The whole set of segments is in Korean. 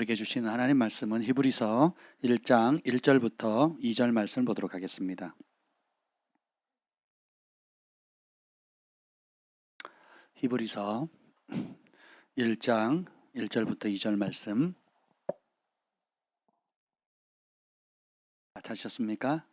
우리에게 주시는 하나님 말씀은 히브리서 1장 1절부터 2절 말씀을 보도록 하겠습니다. 히브리서 1장 1절부터 2절 말씀 찾으셨습니까?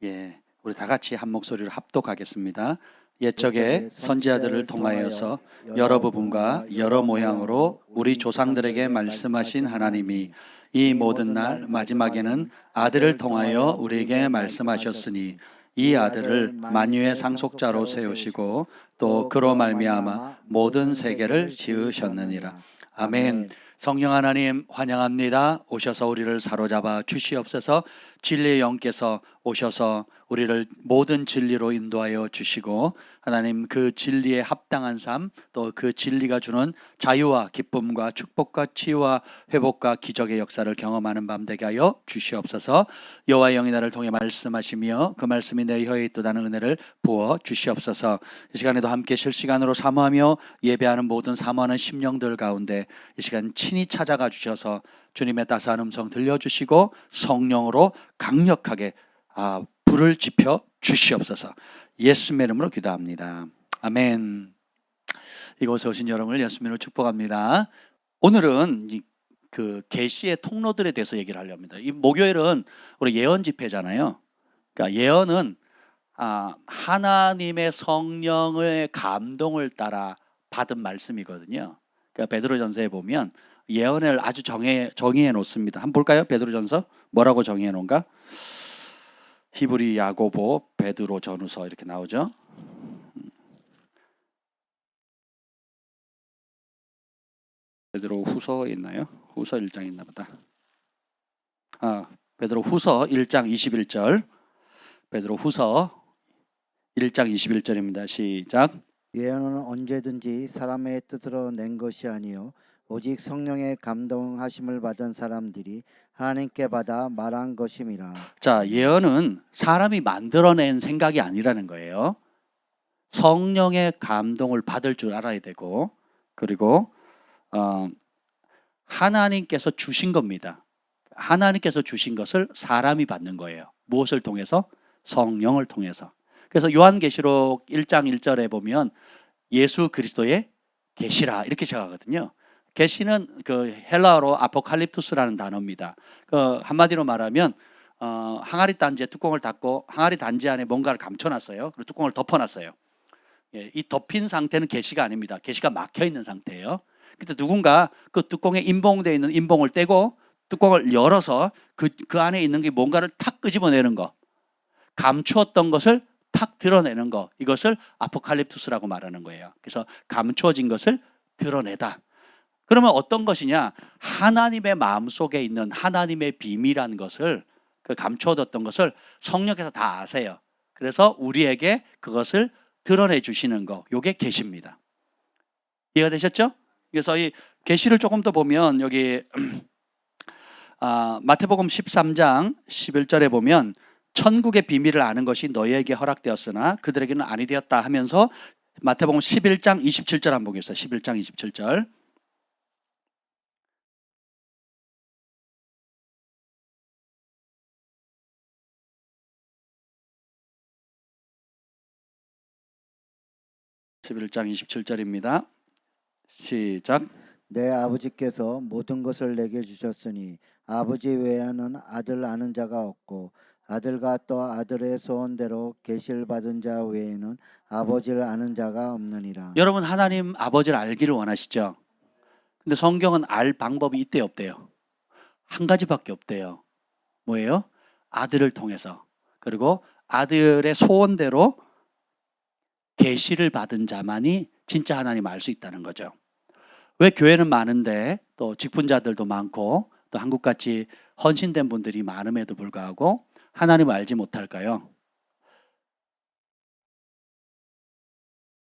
예, 우리 다 같이 한 목소리로 합독하겠습니다. 옛적에 선지자들을 통하여서 여러 부분과 여러 모양으로 우리 조상들에게 말씀하신 하나님이 이 모든 날 마지막에는 아들을 통하여 우리에게 말씀하셨으니 이 아들을 만유의 상속자로 세우시고 또 그로 말미암아 모든 세계를 지으셨느니라. 아멘. 성령 하나님 환영합니다. 오셔서 우리를 사로잡아 주시옵소서. 진리의 영께서 오셔서 우리를 모든 진리로 인도하여 주시고 하나님 그 진리에 합당한 삶, 또 그 진리가 주는 자유와 기쁨과 축복과 치유와 회복과 기적의 역사를 경험하는 밤 되게 하여 주시옵소서. 여호와의 영이 나를 통해 말씀하시며 그 말씀이 내 혀에 있도다는 은혜를 부어 주시옵소서. 이 시간에도 함께 실시간으로 사모하며 예배하는 모든 사모하는 심령들 가운데 이 시간 친히 찾아가 주셔서 주님의 따스한 음성 들려주시고 성령으로 강력하게 불을 지펴 주시옵소서. 예수님의 이름으로 기도합니다. 아멘. 이곳에 오신 여러분을 예수님으로 축복합니다. 오늘은 그 계시의 통로들에 대해서 얘기를 하려 합니다. 이 목요일은 우리 예언 집회잖아요. 그러니까 예언은 하나님의 성령의 감동을 따라 받은 말씀이거든요. 그러니까 베드로전서에 보면 예언을 아주 정의해 놓습니다. 한번 볼까요? 베드로전서 뭐라고 정의해 놓은가? 히브리, 야고보, 베드로, 전후서 이렇게 나오죠. 베드로 후서 있나요? 후서 1장 있나 보다. 베드로 후서 1장 21절. 베드로 후서 1장 21절입니다. 시작. 예언은 언제든지 사람의 뜻으로 낸 것이 아니요 오직 성령의 감동하심을 받은 사람들이 하나님께 받아 말한 것임이라. 자, 예언은 사람이 만들어낸 생각이 아니라는 거예요. 성령의 감동을 받을 줄 알아야 되고, 그리고 하나님께서 주신 겁니다. 하나님께서 주신 것을 사람이 받는 거예요. 무엇을 통해서? 성령을 통해서. 그래서 요한계시록 1장 1절에 보면 예수 그리스도의 계시라 이렇게 시작하거든요. 계시는 그 헬라어로 아포칼립투스라는 단어입니다. 한마디로 말하면 항아리 단지에 뚜껑을 닫고 항아리 단지 안에 뭔가를 감춰놨어요. 그리고 뚜껑을 덮어놨어요. 이 덮인 상태는 계시가 아닙니다. 계시가 막혀 있는 상태예요. 근데 누군가 그 뚜껑에 임봉되어 있는 임봉을 떼고 뚜껑을 열어서 그 안에 있는 게 뭔가를 탁 끄집어내는 거, 감추었던 것을 탁 드러내는 거, 이것을 아포칼립투스라고 말하는 거예요. 그래서 감추어진 것을 드러내다. 그러면 어떤 것이냐? 하나님의 마음속에 있는 하나님의 비밀한 것을, 그 감추어뒀던 것을 성령께서 다 아세요. 그래서 우리에게 그것을 드러내 주시는 거, 이게 계시입니다. 이해가 되셨죠? 그래서 이 계시를 조금 더 보면 여기 마태복음 13장 11절에 보면 천국의 비밀을 아는 것이 너희에게 허락되었으나 그들에게는 아니 되었다 하면서 마태복음 11장 27절 한번 보겠습니다. 11장 27절. (11장 27절입니다) 시작. 내 아버지께서 모든 것을 내게 주셨으니 아버지 외에는 아들 아는 자가 없고 아들과 또 아들의 소원대로 계시를 받은 자 외에는 아버지를 아는 자가 없느니라. 여러분, 하나님 아버지를 알기를 원하시죠? 근데 성경은 알 방법이 있대요, 없대요? 한 가지밖에 없대요. 뭐예요? 아들을 통해서. 그리고 아들의 소원대로 계시를 받은 자만이 진짜 하나님 알 수 있다는 거죠. 왜 교회는 많은데 또 직분자들도 많고 또 한국같이 헌신된 분들이 많음에도 불구하고 하나님을 알지 못할까요?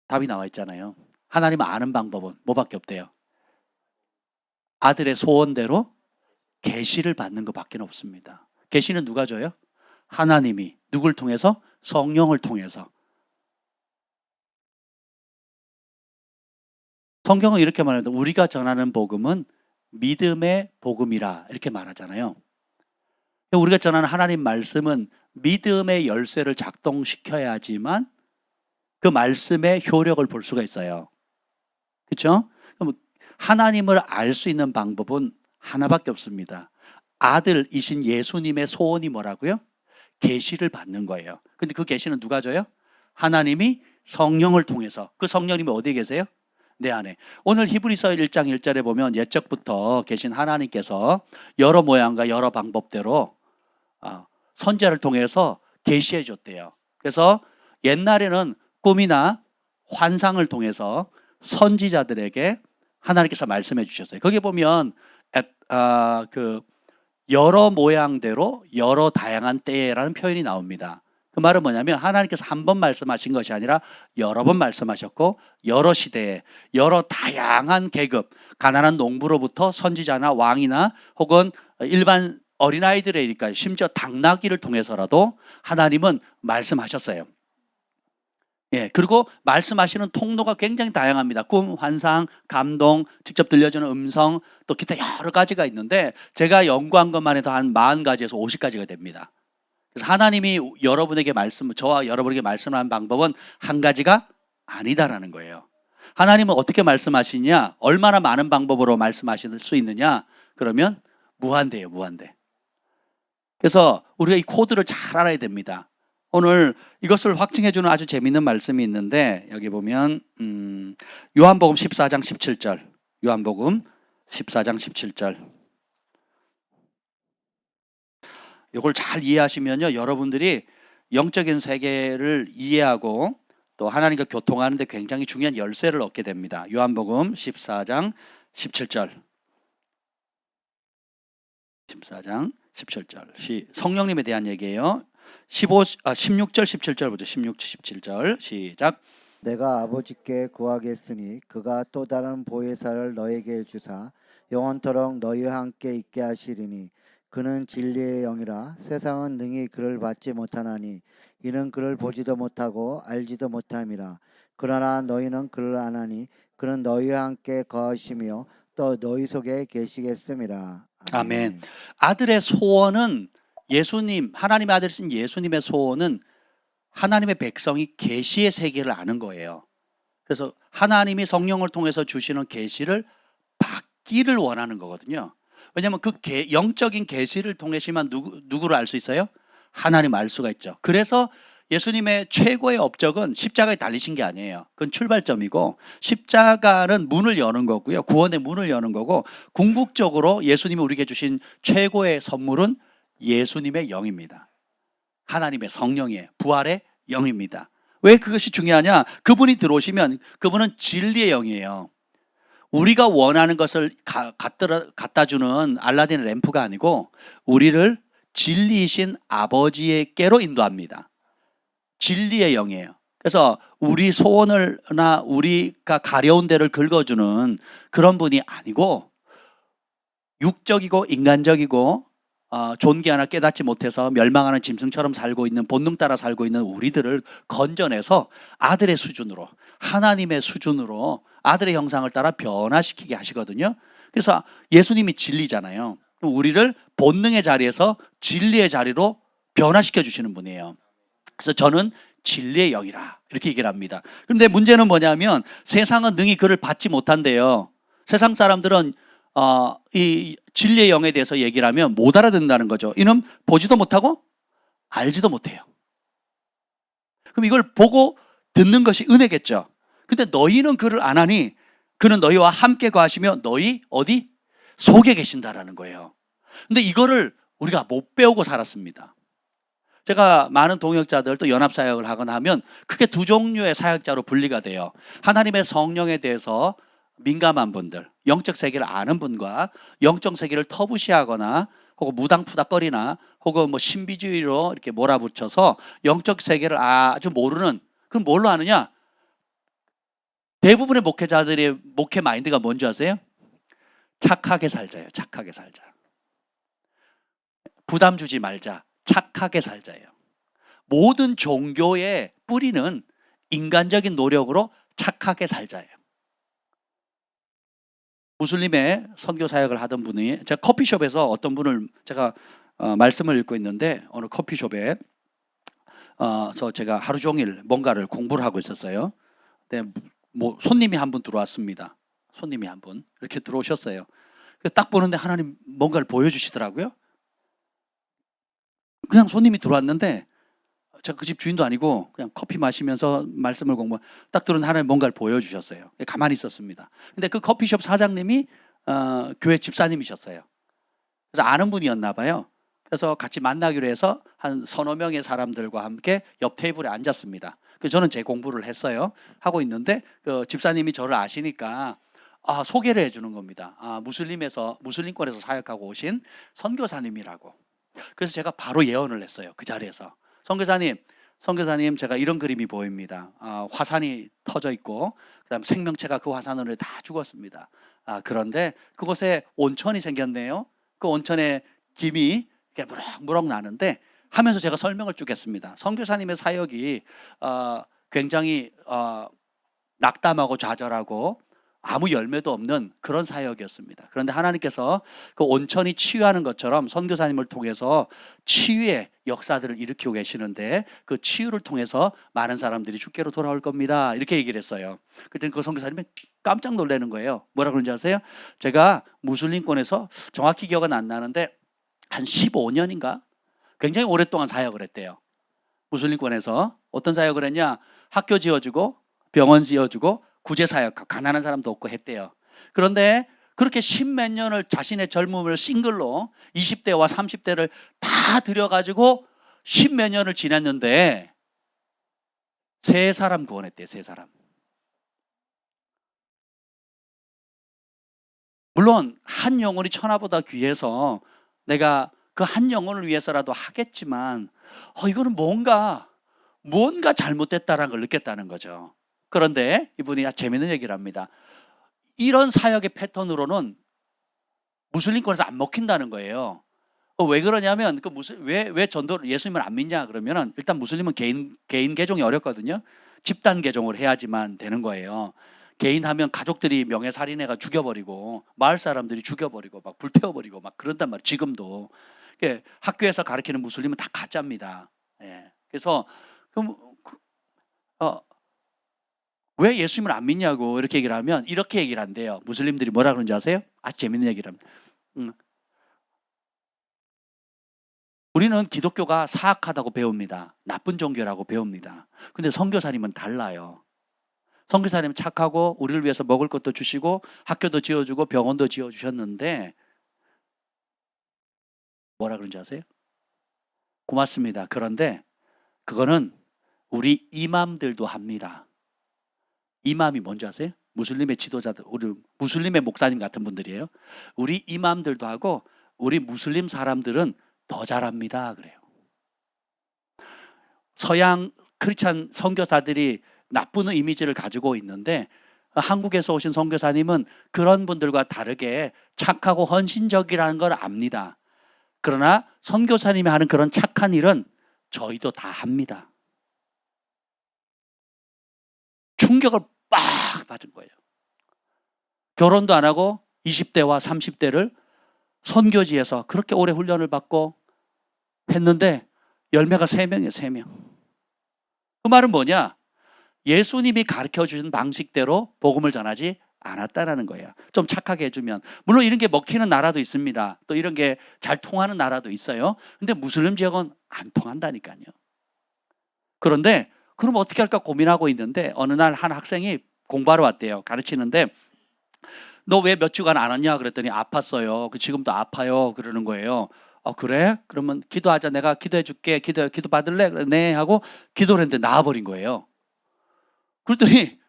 답이 나와 있잖아요. 하나님을 아는 방법은 뭐밖에 없대요? 아들의 소원대로 계시를 받는 것밖에 없습니다. 계시는 누가 줘요? 하나님이. 누굴 통해서? 성령을 통해서. 성경은 이렇게 말합니다. 우리가 전하는 복음은 믿음의 복음이라 이렇게 말하잖아요. 우리가 전하는 하나님 말씀은 믿음의 열쇠를 작동시켜야지만 그 말씀의 효력을 볼 수가 있어요. 그렇죠? 그럼 하나님을 알 수 있는 방법은 하나밖에 없습니다. 아들이신 예수님의 소원이 뭐라고요? 계시를 받는 거예요. 근데 그 계시는 누가 줘요? 하나님이 성령을 통해서. 그 성령님이 어디에 계세요? 내 안에. 오늘 히브리서 1장 1절에 보면 옛적부터 계신 하나님께서 여러 모양과 여러 방법대로 선지자를 통해서 계시해 줬대요. 그래서 옛날에는 꿈이나 환상을 통해서 선지자들에게 하나님께서 말씀해 주셨어요. 거기 보면 그 여러 모양대로 여러 다양한 때라는 표현이 나옵니다. 그 말은 뭐냐면 하나님께서 한 번 말씀하신 것이 아니라 여러 번 말씀하셨고 여러 시대에 여러 다양한 계급, 가난한 농부로부터 선지자나 왕이나 혹은 일반 어린아이들이니까 심지어 당나귀를 통해서라도 하나님은 말씀하셨어요. 예, 그리고 말씀하시는 통로가 굉장히 다양합니다. 꿈, 환상, 감동, 직접 들려주는 음성, 또 기타 여러 가지가 있는데 제가 연구한 것만 해도 한 40가지에서 50가지가 됩니다. 그래서 하나님이 여러분에게 저와 여러분에게 말씀하는 방법은 한 가지가 아니다라는 거예요. 하나님은 어떻게 말씀하시냐? 얼마나 많은 방법으로 말씀하실 수 있느냐? 그러면 무한대예요, 무한대. 그래서 우리가 이 코드를 잘 알아야 됩니다. 오늘 이것을 확증해주는 아주 재미있는 말씀이 있는데 여기 보면 요한복음 14장 17절 요한복음 14장 17절 이걸 잘 이해하시면요 여러분들이 영적인 세계를 이해하고 또 하나님과 교통하는 데 굉장히 중요한 열쇠를 얻게 됩니다. 요한복음 14장 17절 14장 17절 성령님에 대한 얘기예요. 16절 17절 보죠. 16, 17절 시작. 내가 아버지께 구하겠으니 그가 또 다른 보혜사를 너에게 주사 영원토록 너희와 함께 있게 하시리니 그는 진리의 영이라 세상은 능히 그를 받지 못하나니 이는 그를 보지도 못하고 알지도 못함이라. 그러나 너희는 그를 아나니 그는 너희와 함께 거하시며 또 너희 속에 계시겠음이라. 아멘. 아들의 소원은 예수님, 하나님의 아들이신 예수님의 소원은 하나님의 백성이 계시의 세계를 아는 거예요. 그래서 하나님이 성령을 통해서 주시는 계시를 받기를 원하는 거거든요. 왜냐하면 그 영적인 계시를 통해서만 누구를 알 수 있어요? 하나님 알 수가 있죠. 그래서 예수님의 최고의 업적은 십자가에 달리신 게 아니에요. 그건 출발점이고 십자가는 문을 여는 거고요. 구원의 문을 여는 거고 궁극적으로 예수님이 우리에게 주신 최고의 선물은 예수님의 영입니다. 하나님의 성령의 부활의 영입니다. 왜 그것이 중요하냐? 그분이 들어오시면 그분은 진리의 영이에요. 우리가 원하는 것을 갖다 주는 알라딘 램프가 아니고 우리를 진리이신 아버지께로 인도합니다. 진리의 영이에요. 그래서 우리 소원을나 우리가 가려운 데를 긁어주는 그런 분이 아니고 육적이고 인간적이고 존귀 하나 깨닫지 못해서 멸망하는 짐승처럼 살고 있는 본능 따라 살고 있는 우리들을 건져내서 아들의 수준으로 하나님의 수준으로 아들의 형상을 따라 변화시키게 하시거든요. 그래서 예수님이 진리잖아요. 우리를 본능의 자리에서 진리의 자리로 변화시켜 주시는 분이에요. 그래서 저는 진리의 영이라 이렇게 얘기를 합니다. 그런데 문제는 뭐냐면 세상은 능히 그를 받지 못한대요. 세상 사람들은 이 진리의 영에 대해서 얘기를 하면 못 알아듣는다는 거죠. 이는 보지도 못하고 알지도 못해요. 그럼 이걸 보고 듣는 것이 은혜겠죠. 근데 너희는 그를 안 하니 그는 너희와 함께 거하시며 너희 어디? 속에 계신다라는 거예요. 근데 이거를 우리가 못 배우고 살았습니다. 제가 많은 동역자들 또 연합사역을 하거나 하면 크게 두 종류의 사역자로 분리가 돼요. 하나님의 성령에 대해서 민감한 분들, 영적 세계를 아는 분과 영적 세계를 터부시하거나 혹은 무당푸닥거리나 혹은 뭐 신비주의로 이렇게 몰아붙여서 영적 세계를 아주 모르는, 그럼 뭘로 아느냐? 대부분의 목회자들의 목회 마인드가 뭔지 아세요? 착하게 살자예요. 착하게 살자. 부담 주지 말자. 착하게 살자예요. 모든 종교의 뿌리는 인간적인 노력으로 착하게 살자예요. 무슬림의 선교 사역을 하던 분이, 제가 커피숍에서 어떤 분을 제가 말씀을 읽고 있는데, 어느 커피숍에 제가 하루 종일 뭔가를 공부를 하고 있었어요. 근데 뭐 손님이 한 분 들어왔습니다. 손님이 한 분 이렇게 들어오셨어요. 딱 보는데 하나님 뭔가를 보여주시더라고요. 그냥 손님이 들어왔는데 제가 그 집 주인도 아니고 그냥 커피 마시면서 말씀을 딱 들은 하나님 뭔가를 보여주셨어요. 가만히 있었습니다. 근데 그 커피숍 사장님이 교회 집사님이셨어요. 그래서 아는 분이었나 봐요. 그래서 같이 만나기로 해서 한 서너 명의 사람들과 함께 옆 테이블에 앉았습니다. 그래서 저는 제 공부를 했어요. 하고 있는데 그 집사님이 저를 아시니까 소개를 해주는 겁니다. 무슬림권에서 사역하고 오신 선교사님이라고. 그래서 제가 바로 예언을 했어요. 그 자리에서. 선교사님, 제가 이런 그림이 보입니다. 화산이 터져 있고, 그다음 생명체가 그 화산으로 다 죽었습니다. 그런데 그곳에 온천이 생겼네요. 그 온천에 김이 이렇게 무럭무럭 나는데, 하면서 제가 설명을 쭉 했습니다. 선교사님의 사역이 굉장히 낙담하고 좌절하고 아무 열매도 없는 그런 사역이었습니다. 그런데 하나님께서 그 온천이 치유하는 것처럼 선교사님을 통해서 치유의 역사들을 일으키고 계시는데, 그 치유를 통해서 많은 사람들이 주께로 돌아올 겁니다. 이렇게 얘기를 했어요. 그때 그 선교사님이 깜짝 놀라는 거예요. 뭐라 그런지 아세요? 제가 무슬림권에서 정확히 기억은 안 나는데 한 15년인가? 굉장히 오랫동안 사역을 했대요. 무슬림권에서 어떤 사역을 했냐? 학교 지어주고 병원 지어주고 구제사역, 가난한 사람도 없고 했대요. 그런데 그렇게 십몇 년을 자신의 젊음을 싱글로 20대와 30대를 다 들여가지고 십몇 년을 지냈는데 세 사람 구원했대요. 세 사람. 물론 한 영혼이 천하보다 귀해서 내가 그 한 영혼을 위해서라도 하겠지만 이거는 뭔가 잘못됐다는 걸 느꼈다는 거죠. 그런데 이분이 재밌는 얘기를 합니다. 이런 사역의 패턴으로는 무슬림권에서 안 먹힌다는 거예요. 왜 그러냐면 왜 전도를 예수님을 안 믿냐 그러면은, 일단 무슬림은 개인 개종이 어렵거든요. 집단 개종을 해야지만 되는 거예요. 개인 하면 가족들이 명예살인해가 죽여버리고 마을 사람들이 죽여버리고 막 불태워버리고 막 그런단 말이에요. 지금도 학교에서 가르치는 무슬림은 다 가짜입니다. 그래서 왜 예수님을 안 믿냐고 이렇게 얘기를 하면 이렇게 얘기를 한대요. 무슬림들이 뭐라 그러는지 아세요? 재밌는 얘기를 합니다. 우리는 기독교가 사악하다고 배웁니다. 나쁜 종교라고 배웁니다. 근데 선교사님은 달라요. 선교사님은 착하고 우리를 위해서 먹을 것도 주시고 학교도 지어주고 병원도 지어주셨는데 뭐라 그런지 아세요? 고맙습니다. 그런데 그거는 우리 이맘들도 합니다. 이맘이 뭔지 아세요? 무슬림의 지도자들, 우리 무슬림의 목사님 같은 분들이에요. 우리 이맘들도 하고 우리 무슬림 사람들은 더 잘합니다. 그래요. 서양 크리스찬 선교사들이 나쁜 이미지를 가지고 있는데 한국에서 오신 선교사님은 그런 분들과 다르게 착하고 헌신적이라는 걸 압니다. 그러나 선교사님이 하는 그런 착한 일은 저희도 다 합니다. 충격을 빡 받은 거예요. 결혼도 안 하고 20대와 30대를 선교지에서 그렇게 오래 훈련을 받고 했는데 열매가 3명이에요. 3명. 그 말은 뭐냐? 예수님이 가르쳐주신 방식대로 복음을 전하지 않았다라는 거예요. 좀 착하게 해주면. 물론 이런 게 먹히는 나라도 있습니다. 또 이런 게 잘 통하는 나라도 있어요. 근데 무슬림 지역은 안 통한다니까요. 그런데 그럼 어떻게 할까 고민하고 있는데 어느 날 한 학생이 공부하러 왔대요. 가르치는데 너 왜 몇 주간 안 왔냐 그랬더니 아팠어요. 지금도 아파요. 그러는 거예요. 그래? 그러면 기도하자. 내가 기도해 줄게. 기도 받을래? 네 하고 기도를 했는데 나아버린 거예요. 그랬더니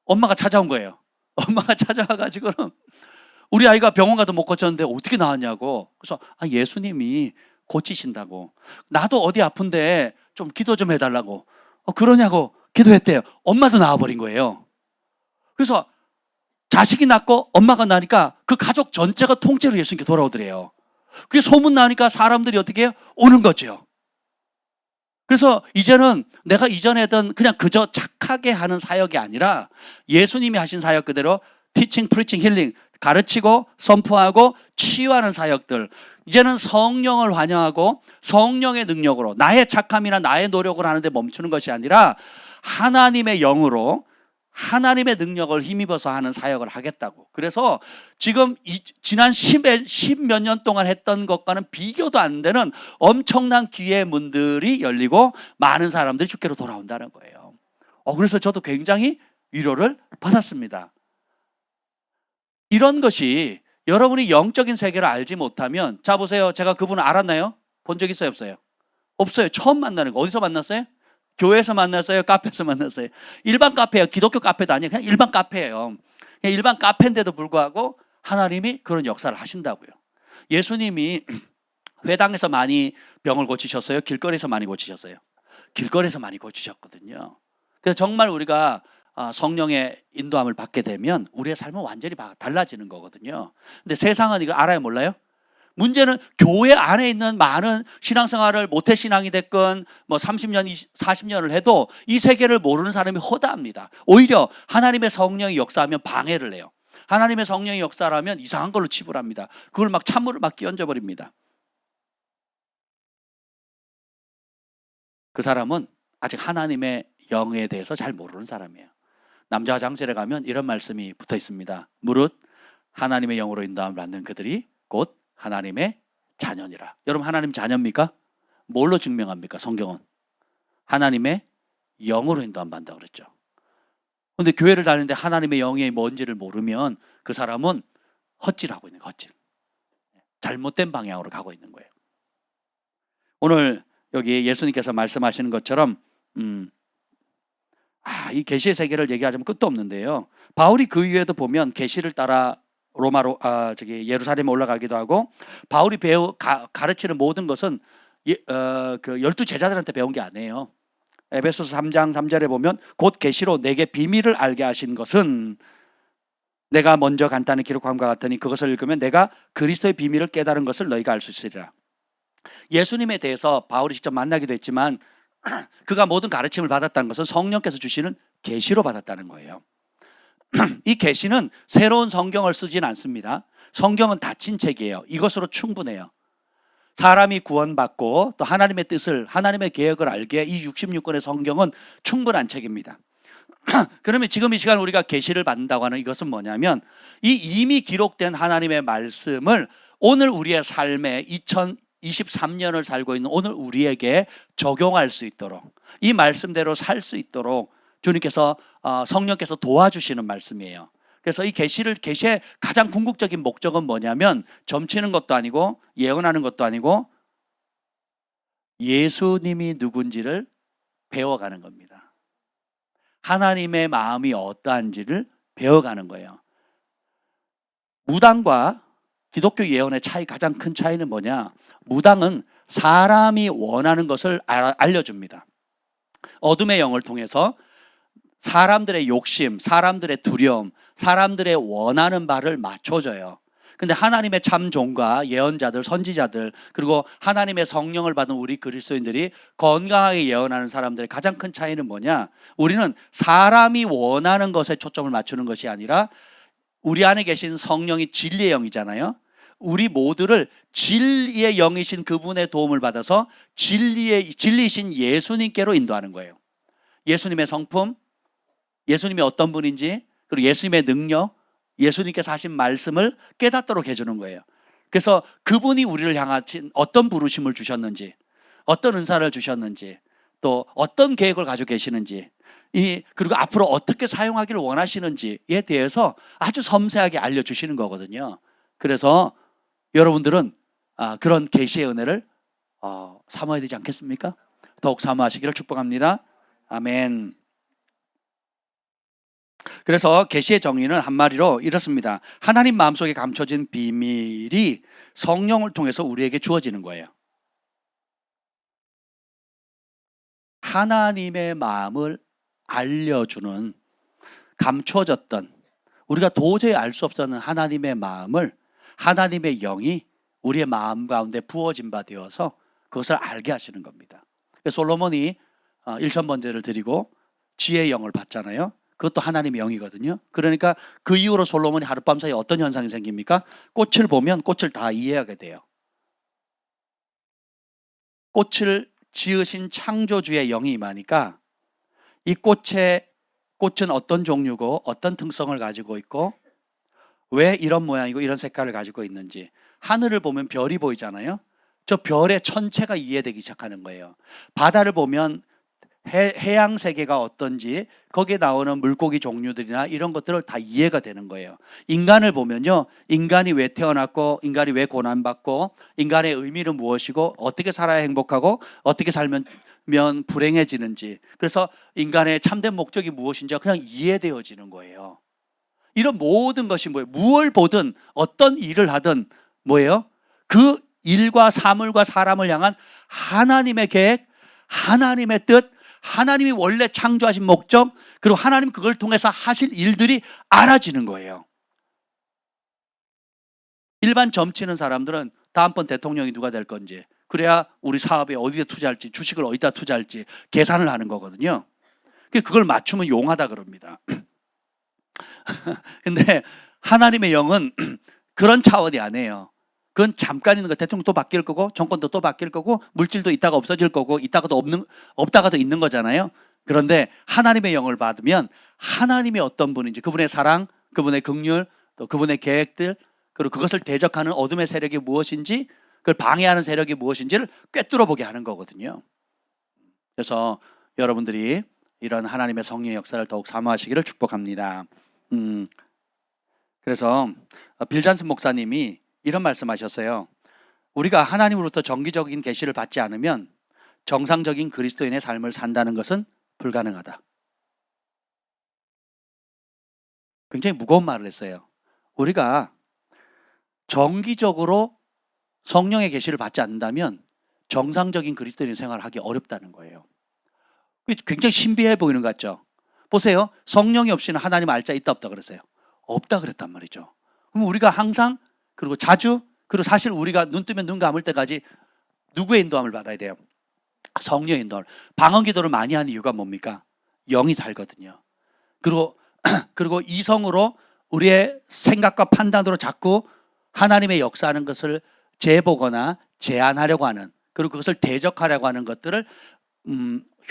엄마가 찾아온 거예요. 엄마가 찾아와가지고는 우리 아이가 병원 가도 못 고쳤는데 어떻게 나왔냐고. 그래서 예수님이 고치신다고. 나도 어디 아픈데 좀 기도 좀 해달라고. 그러냐고 기도했대요. 엄마도 나와버린 거예요. 그래서 자식이 낳고 엄마가 나니까 그 가족 전체가 통째로 예수님께 돌아오더래요. 그게 소문 나니까 사람들이 어떻게 해요? 오는 거죠. 그래서 이제는 내가 이전에 했던 그냥 그저 착하게 하는 사역이 아니라 예수님이 하신 사역 그대로 티칭, 프리칭, 힐링 가르치고 선포하고 치유하는 사역들, 이제는 성령을 환영하고 성령의 능력으로 나의 착함이나 나의 노력을 하는데 멈추는 것이 아니라 하나님의 영으로 하나님의 능력을 힘입어서 하는 사역을 하겠다고. 그래서 지금 지난 10몇 년 동안 했던 것과는 비교도 안 되는 엄청난 기회의 문들이 열리고 많은 사람들이 주께로 돌아온다는 거예요. 그래서 저도 굉장히 위로를 받았습니다. 이런 것이 여러분이 영적인 세계를 알지 못하면, 자 보세요. 제가 그분을 알았나요? 본 적 있어요? 없어요? 없어요. 처음 만나는 거. 어디서 만났어요? 교회에서 만났어요? 카페에서 만났어요? 일반 카페예요. 기독교 카페도 아니에요. 그냥 일반 카페예요. 그냥 일반 카페인데도 불구하고 하나님이 그런 역사를 하신다고요. 예수님이 회당에서 많이 병을 고치셨어요? 길거리에서 많이 고치셨어요? 길거리에서 많이 고치셨거든요. 그래서 정말 우리가 성령의 인도함을 받게 되면 우리의 삶은 완전히 달라지는 거거든요. 근데 세상은 이거 알아요, 몰라요? 문제는 교회 안에 있는 많은 신앙생활을 모태신앙이 됐건 뭐 30년, 40년을 해도 이 세계를 모르는 사람이 허다합니다. 오히려 하나님의 성령이 역사하면 방해를 해요. 하나님의 성령이 역사하면 이상한 걸로 치부합니다. 그걸 막 찬물을 막 끼얹어 버립니다. 그 사람은 아직 하나님의 영에 대해서 잘 모르는 사람이에요. 남자 화장실에 가면 이런 말씀이 붙어 있습니다. 무릇 하나님의 영으로 인도함을 받는 그들이 곧 하나님의 자녀니라. 여러분, 하나님 자녀입니까? 뭘로 증명합니까? 성경은 하나님의 영으로 인도함 받는다고 그랬죠. 그런데 교회를 다니는데 하나님의 영이 뭔지를 모르면 그 사람은 헛질하고 있는 거예요. 헛질. 잘못된 방향으로 가고 있는 거예요. 오늘 여기 예수님께서 말씀하시는 것처럼 이 계시의 세계를 얘기하자면 끝도 없는데요. 바울이 그 이후에도 보면 계시를 따라 로마로 예루살렘에 올라가기도 하고, 바울이 가르치는 모든 것은 그 12 제자들한테 배운 게 아니에요. 에베소서 3장 3절에 보면 곧 계시로 내게 비밀을 알게 하신 것은 내가 먼저 간단히 기록함과 같으니 그것을 읽으면 내가 그리스도의 비밀을 깨달은 것을 너희가 알 수 있으리라. 예수님에 대해서 바울이 직접 만나기도 했지만 그가 모든 가르침을 받았다는 것은 성령께서 주시는 계시로 받았다는 거예요. 이 계시는 새로운 성경을 쓰진 않습니다. 성경은 닫힌 책이에요. 이것으로 충분해요. 사람이 구원받고 또 하나님의 뜻을, 하나님의 계획을 알기에 이 66권의 성경은 충분한 책입니다. 그러면 지금 이 시간 우리가 계시를 받는다고 하는 이것은 뭐냐면, 이 이미 기록된 하나님의 말씀을 오늘 우리의 삶에 2023년을 살고 있는 오늘 우리에게 적용할 수 있도록, 이 말씀대로 살 수 있도록 주님께서 성령께서 도와주시는 말씀이에요. 그래서 이 계시의 가장 궁극적인 목적은 뭐냐면, 점치는 것도 아니고 예언하는 것도 아니고 예수님이 누군지를 배워가는 겁니다. 하나님의 마음이 어떠한지를 배워가는 거예요. 무당과 기독교 예언의 가장 큰 차이는 뭐냐? 무당은 사람이 원하는 것을 알려줍니다. 어둠의 영을 통해서 사람들의 욕심, 사람들의 두려움, 사람들의 원하는 바를 맞춰줘요. 근데 하나님의 참 종과 예언자들, 선지자들, 그리고 하나님의 성령을 받은 우리 그리스도인들이 건강하게 예언하는 사람들의 가장 큰 차이는 뭐냐? 우리는 사람이 원하는 것에 초점을 맞추는 것이 아니라 우리 안에 계신 성령이 진리의 영이잖아요. 우리 모두를 진리의 영이신 그분의 도움을 받아서 진리이신 예수님께로 인도하는 거예요. 예수님의 성품, 예수님이 어떤 분인지, 그리고 예수님의 능력, 예수님께서 하신 말씀을 깨닫도록 해주는 거예요. 그래서 그분이 우리를 향하신 어떤 부르심을 주셨는지, 어떤 은사를 주셨는지, 또 어떤 계획을 가지고 계시는지, 그리고 앞으로 어떻게 사용하기를 원하시는지에 대해서 아주 섬세하게 알려주시는 거거든요. 그래서 여러분들은 그런 계시의 은혜를 사모해야 되지 않겠습니까? 더욱 사모하시기를 축복합니다. 아멘. 그래서 계시의 정의는 한마디로 이렇습니다. 하나님 마음속에 감춰진 비밀이 성령을 통해서 우리에게 주어지는 거예요. 하나님의 마음을 알려주는, 감춰졌던, 우리가 도저히 알 수 없었는 하나님의 마음을 하나님의 영이 우리의 마음 가운데 부어진 바 되어서 그것을 알게 하시는 겁니다. 솔로몬이 1,000번제를 드리고 지혜의 영을 받잖아요. 그것도 하나님의 영이거든요. 그러니까 그 이후로 솔로몬이 하룻밤 사이에 어떤 현상이 생깁니까? 꽃을 보면 꽃을 다 이해하게 돼요. 꽃을 지으신 창조주의 영이 임하니까 이 꽃은 어떤 종류고 어떤 특성을 가지고 있고 왜 이런 모양이고 이런 색깔을 가지고 있는지, 하늘을 보면 별이 보이잖아요. 저 별의 천체가 이해되기 시작하는 거예요. 바다를 보면 해양 세계가 어떤지, 거기에 나오는 물고기 종류들이나 이런 것들을 다 이해가 되는 거예요. 인간을 보면요, 인간이 왜 태어났고 인간이 왜 고난받고 인간의 의미는 무엇이고 어떻게 살아야 행복하고 어떻게 살면 불행해지는지, 그래서 인간의 참된 목적이 무엇인지가 그냥 이해되어지는 거예요. 이런 모든 것이 뭐예요? 무엇을 보든 어떤 일을 하든 뭐예요? 그 일과 사물과 사람을 향한 하나님의 계획, 하나님의 뜻, 하나님이 원래 창조하신 목적, 그리고 하나님 그걸 통해서 하실 일들이 알아지는 거예요. 일반 점치는 사람들은 다음번 대통령이 누가 될 건지, 그래야 우리 사업에 어디에 투자할지, 주식을 어디다 투자할지 계산을 하는 거거든요. 그걸 맞추면 용하다 그럽니다. 근데 하나님의 영은 그런 차원이 아니에요. 그건 잠깐 있는 거. 대통령도 바뀔 거고 정권도 또 바뀔 거고 물질도 있다가 없어질 거고 있다가도 없다가도 있는 거잖아요. 그런데 하나님의 영을 받으면 하나님의 어떤 분인지, 그분의 사랑, 그분의 긍휼, 또 그분의 계획들, 그리고 그것을 대적하는 어둠의 세력이 무엇인지, 그걸 방해하는 세력이 무엇인지를 꿰뚫어 보게 하는 거거든요. 그래서 여러분들이 이런 하나님의 성령의 역사를 더욱 사모하시기를 축복합니다. 그래서 빌 잔슨 목사님이 이런 말씀하셨어요. 우리가 하나님으로부터 정기적인 계시를 받지 않으면 정상적인 그리스도인의 삶을 산다는 것은 불가능하다. 굉장히 무거운 말을 했어요. 우리가 정기적으로 성령의 계시를 받지 않는다면 정상적인 그리스도인 생활을 하기 어렵다는 거예요. 굉장히 신비해 보이는 것 같죠? 보세요. 성령이 없이는 하나님 알 자 있다 없다 그랬어요. 없다 그랬단 말이죠. 그럼 우리가 항상, 그리고 자주, 그리고 사실 우리가 눈 뜨면 눈 감을 때까지 누구의 인도함을 받아야 돼요? 성령의 인도함을. 방언 기도를 많이 하는 이유가 뭡니까? 영이 살거든요. 그리고 이성으로 우리의 생각과 판단으로 자꾸 하나님의 역사하는 것을 재보거나 제안하려고 하는, 그리고 그것을 대적하려고 하는 것들을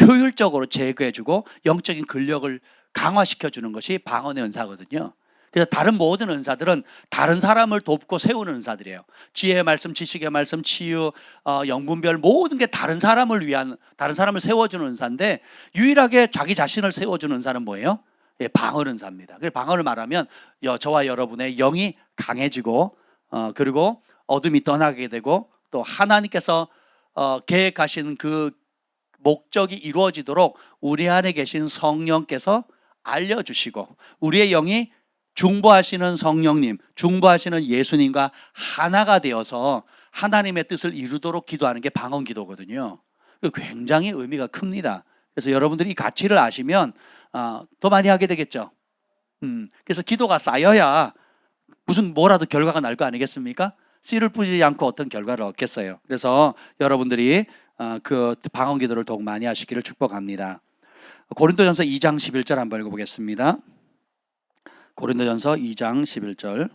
효율적으로 제거해주고 영적인 근력을 강화시켜주는 것이 방언의 은사거든요. 그래서 다른 모든 은사들은 다른 사람을 돕고 세우는 은사들이에요. 지혜의 말씀, 지식의 말씀, 치유, 영분별, 모든 게 다른 사람을 위한, 다른 사람을 세워주는 은사인데, 유일하게 자기 자신을 세워주는 은사는 뭐예요? 예, 방언 은사입니다. 그래서 방언을 말하면 저와 여러분의 영이 강해지고, 그리고 어둠이 떠나게 되고, 또 하나님께서 계획하신 그 목적이 이루어지도록 우리 안에 계신 성령께서 알려주시고, 우리의 영이 중보하시는 성령님, 중보하시는 예수님과 하나가 되어서 하나님의 뜻을 이루도록 기도하는 게 방언 기도거든요. 굉장히 의미가 큽니다. 그래서 여러분들이 이 가치를 아시면 더 많이 하게 되겠죠. 그래서 기도가 쌓여야 무슨 뭐라도 결과가 날 거 아니겠습니까? 씨를 뿌리지 않고 어떤 결과를 얻겠어요. 그래서 여러분들이 그 방언 기도를 더욱 많이 하시기를 축복합니다. 고린도전서 2장 11절 한번 읽어보겠습니다. 고린도전서 2장 11절.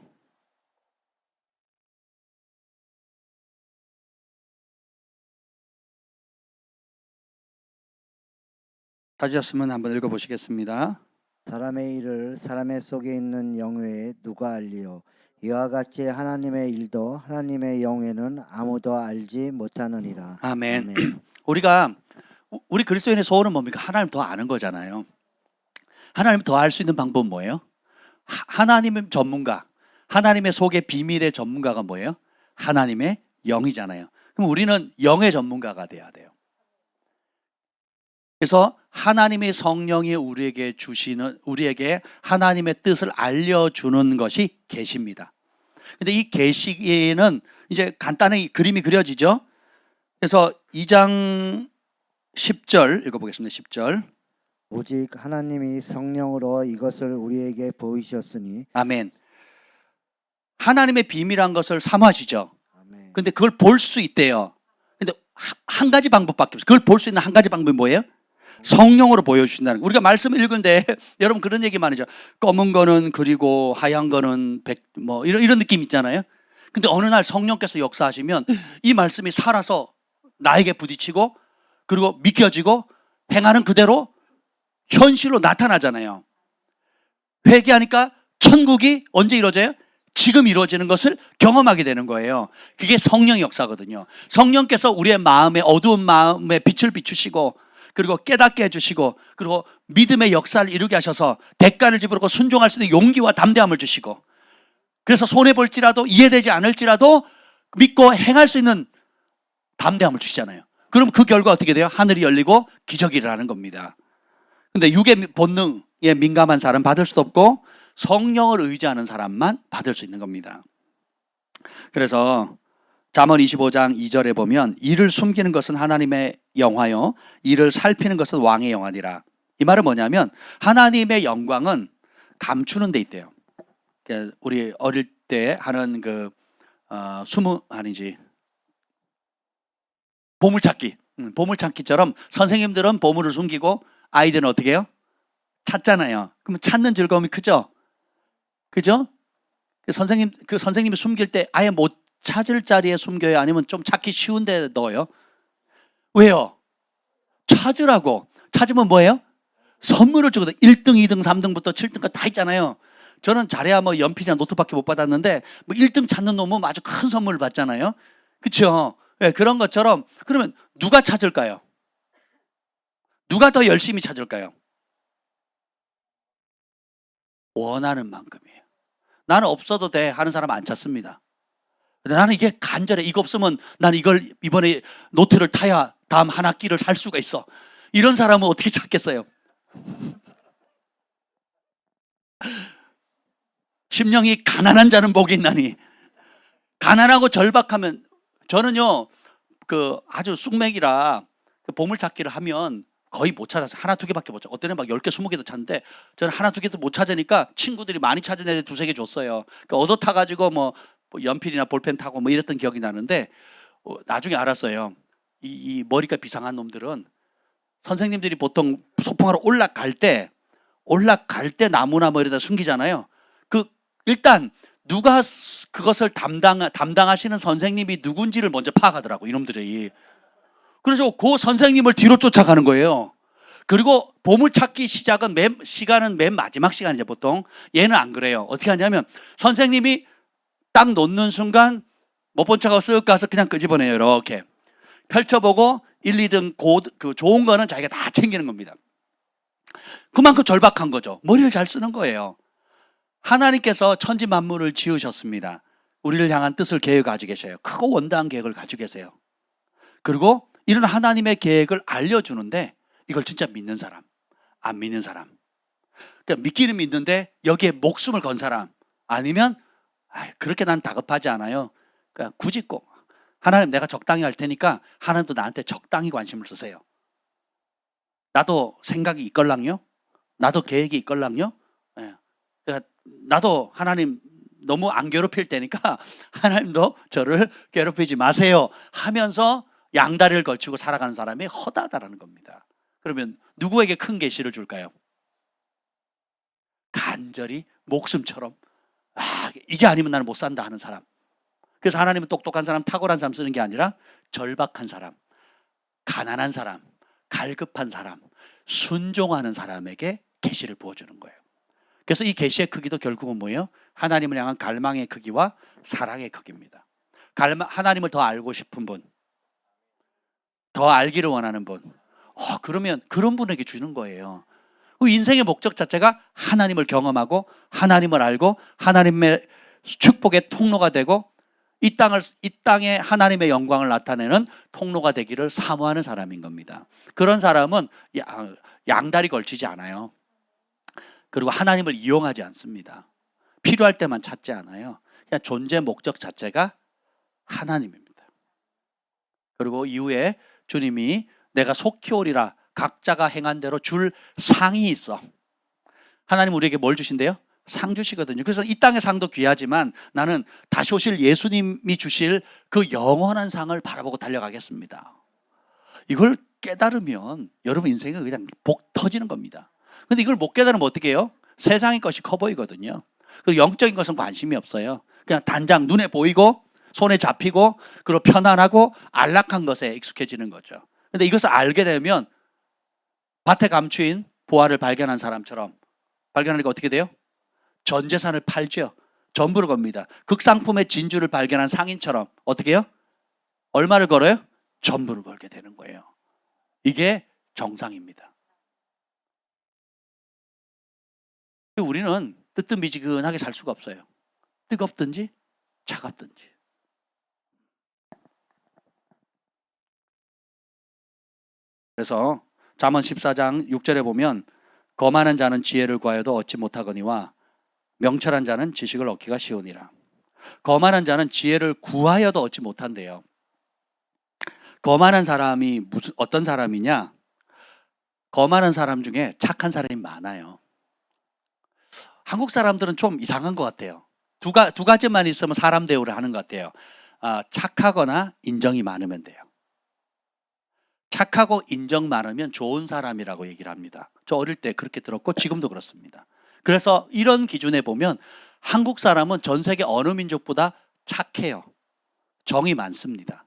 찾으셨으면 한번 읽어보시겠습니다. 사람의 일을 사람의 속에 있는 영 외에 누가 알리요? 이와 같이 하나님의 일도 하나님의 영에는 아무도 알지 못하느니라. 아멘. 우리 그리스도인의 소원은 뭡니까? 하나님 더 아는 거잖아요. 하나님 더 알 수 있는 방법은 뭐예요? 하나님의 전문가, 하나님의 속의 비밀의 전문가가 뭐예요? 하나님의 영이잖아요. 그럼 우리는 영의 전문가가 돼야 돼요. 그래서 하나님의 성령이 우리에게 하나님의 뜻을 알려주는 것이 계시입니다. 근데 이 계시에는 이제 간단히 그림이 그려지죠. 그래서 2장 10절 읽어보겠습니다. 10절. 오직 하나님이 성령으로 이것을 우리에게 보이셨으니. 아멘. 하나님의 비밀한 것을 사모하시죠. 아멘. 근데 그걸 볼 수 있대요. 근데 한 가지 방법밖에 없어요. 그걸 볼 수 있는 한 가지 방법이 뭐예요? 성령으로 보여주신다는 거. 우리가 말씀을 읽은데 여러분 그런 얘기 많이 하죠. 검은 거는 그리고 하얀 거는 뭐 이런 느낌 있잖아요. 근데 어느 날 성령께서 역사하시면 이 말씀이 살아서 나에게 부딪히고 그리고 믿겨지고 행하는 그대로 현실로 나타나잖아요. 회개하니까 천국이 언제 이루어져요? 지금 이루어지는 것을 경험하게 되는 거예요. 그게 성령의 역사거든요. 성령께서 우리의 마음에 어두운 마음에 빛을 비추시고 그리고 깨닫게 해주시고 그리고 믿음의 역사를 이루게 하셔서 대가를 지불하고 순종할 수 있는 용기와 담대함을 주시고 그래서 손해볼지라도 이해되지 않을지라도 믿고 행할 수 있는 담대함을 주시잖아요. 그럼 그 결과 어떻게 돼요? 하늘이 열리고 기적이 일어나는 겁니다. 근데 육의 본능에 민감한 사람 받을 수도 없고 성령을 의지하는 사람만 받을 수 있는 겁니다. 그래서 잠언 25장 2절에 보면 이를 숨기는 것은 하나님의 영화요 이를 살피는 것은 왕의 영화니라. 이 말은 뭐냐면 하나님의 영광은 감추는 데 있대요. 우리 어릴 때 하는 보물찾기. 보물찾기처럼 선생님들은 보물을 숨기고 아이들은 어떻게 해요? 찾잖아요. 그러면 찾는 즐거움이 크죠? 그죠? 선생님이 숨길 때 아예 못 찾을 자리에 숨겨요? 아니면 좀 찾기 쉬운 데 넣어요? 왜요? 찾으라고. 찾으면 뭐예요? 선물을 주거든. 1등, 2등, 3등부터 7등까지 다 있잖아요. 저는 잘해야 뭐 연필이나 노트밖에 못 받았는데 뭐 1등 찾는 놈은 아주 큰 선물을 받잖아요. 그렇죠? 네, 그런 것처럼 그러면 누가 찾을까요? 누가 더 열심히 찾을까요? 원하는 만큼이에요. 나는 없어도 돼 하는 사람 안 찾습니다. 근데 나는 이게 간절해. 이거 없으면 난 이걸 이번에 노트를 타야 다음 한 학기를 살 수가 있어. 이런 사람은 어떻게 찾겠어요? 심령이 가난한 자는 복이 있나니. 가난하고 절박하면 저는요 아주 쑥맥이라 보물찾기를 하면 거의 못 찾아서 하나 두 개밖에 못 찾아. 어떤 애는 막 10개 20개도 찾는데 저는 하나 두 개도 못 찾으니까 친구들이 많이 찾은 애들 두세 개 줬어요. 얻어 타가지고 뭐 연필이나 볼펜 타고 뭐 이랬던 기억이 나는데 나중에 알았어요. 이 머리가 비상한 놈들은 선생님들이 보통 소풍하러 올라갈 때 나무나 뭐 이러다 숨기잖아요. 일단 누가 그것을 담당하시는 선생님이 누군지를 먼저 파악하더라고 이놈들이. 그래서 그 선생님을 뒤로 쫓아가는 거예요. 그리고 보물찾기 시간은 맨 마지막 시간이죠 보통. 얘는 안 그래요. 어떻게 하냐면 선생님이 딱 놓는 순간 못 본 척하고 쓱 가서 그냥 끄집어내요. 이렇게 펼쳐보고 1, 2등 좋은 거는 자기가 다 챙기는 겁니다. 그만큼 절박한 거죠. 머리를 잘 쓰는 거예요. 하나님께서 천지 만물을 지으셨습니다. 우리를 향한 뜻을 계획 가지고 계셔요. 크고 원대한 계획을 가지고 계세요. 그리고 이런 하나님의 계획을 알려주는데 이걸 진짜 믿는 사람, 안 믿는 사람. 그러니까 믿기는 믿는데 여기에 목숨을 건 사람 아니면 그렇게 난 다급하지 않아요. 그러니까 굳이 꼭 하나님 내가 적당히 할 테니까 하나님도 나한테 적당히 관심을 주세요. 나도 생각이 있걸랑요. 나도 계획이 있걸랑요. 그러니까 나도 하나님 너무 안 괴롭힐 테니까 하나님도 저를 괴롭히지 마세요 하면서 양다리를 걸치고 살아가는 사람이 허다하다라는 겁니다. 그러면 누구에게 큰 계시를 줄까요? 간절히 목숨처럼 이게 아니면 나는 못 산다 하는 사람. 그래서 하나님은 똑똑한 사람, 탁월한 사람 쓰는 게 아니라 절박한 사람, 가난한 사람, 갈급한 사람, 순종하는 사람에게 계시를 부어주는 거예요. 그래서 이 계시의 크기도 결국은 뭐예요? 하나님을 향한 갈망의 크기와 사랑의 크기입니다. 하나님을 더 알고 싶은 분, 더 알기를 원하는 분, 그러면 그런 분에게 주는 거예요. 인생의 목적 자체가 하나님을 경험하고 하나님을 알고 하나님의 축복의 통로가 되고 이 땅에 하나님의 영광을 나타내는 통로가 되기를 사모하는 사람인 겁니다. 그런 사람은 양다리 걸치지 않아요. 그리고 하나님을 이용하지 않습니다. 필요할 때만 찾지 않아요. 그냥 존재 목적 자체가 하나님입니다. 그리고 이후에 주님이 내가 속히 오리라 각자가 행한 대로 줄 상이 있어. 하나님 우리에게 뭘 주신대요? 상 주시거든요. 그래서 이 땅의 상도 귀하지만 나는 다시 오실 예수님이 주실 그 영원한 상을 바라보고 달려가겠습니다. 이걸 깨달으면 여러분 인생은 그냥 복 터지는 겁니다. 근데 이걸 못 깨달으면 어떻게 해요? 세상의 것이 커 보이거든요. 그리고 영적인 것은 관심이 없어요. 그냥 단장 눈에 보이고 손에 잡히고 그리고 편안하고 안락한 것에 익숙해지는 거죠. 근데 이것을 알게 되면 밭에 감추인 보화를 발견한 사람처럼 발견하니까 어떻게 돼요? 전 재산을 팔죠. 전부를 겁니다. 극상품의 진주를 발견한 상인처럼 어떻게 해요? 얼마를 걸어요? 전부를 걸게 되는 거예요. 이게 정상입니다. 우리는 뜨뜻미지근하게 살 수가 없어요. 뜨겁든지 차갑든지. 그래서 잠언 14장 6절에 보면 거만한 자는 지혜를 구하여도 얻지 못하거니와 명철한 자는 지식을 얻기가 쉬우니라. 거만한 자는 지혜를 구하여도 얻지 못한대요. 거만한 사람이 어떤 사람이냐? 거만한 사람 중에 착한 사람이 많아요. 한국 사람들은 좀 이상한 것 같아요. 두 가지만 있으면 사람 대우를 하는 것 같아요. 착하거나 인정이 많으면 돼요. 착하고 인정 많으면 좋은 사람이라고 얘기를 합니다. 저 어릴 때 그렇게 들었고 지금도 그렇습니다. 그래서 이런 기준에 보면 한국 사람은 전 세계 어느 민족보다 착해요. 정이 많습니다.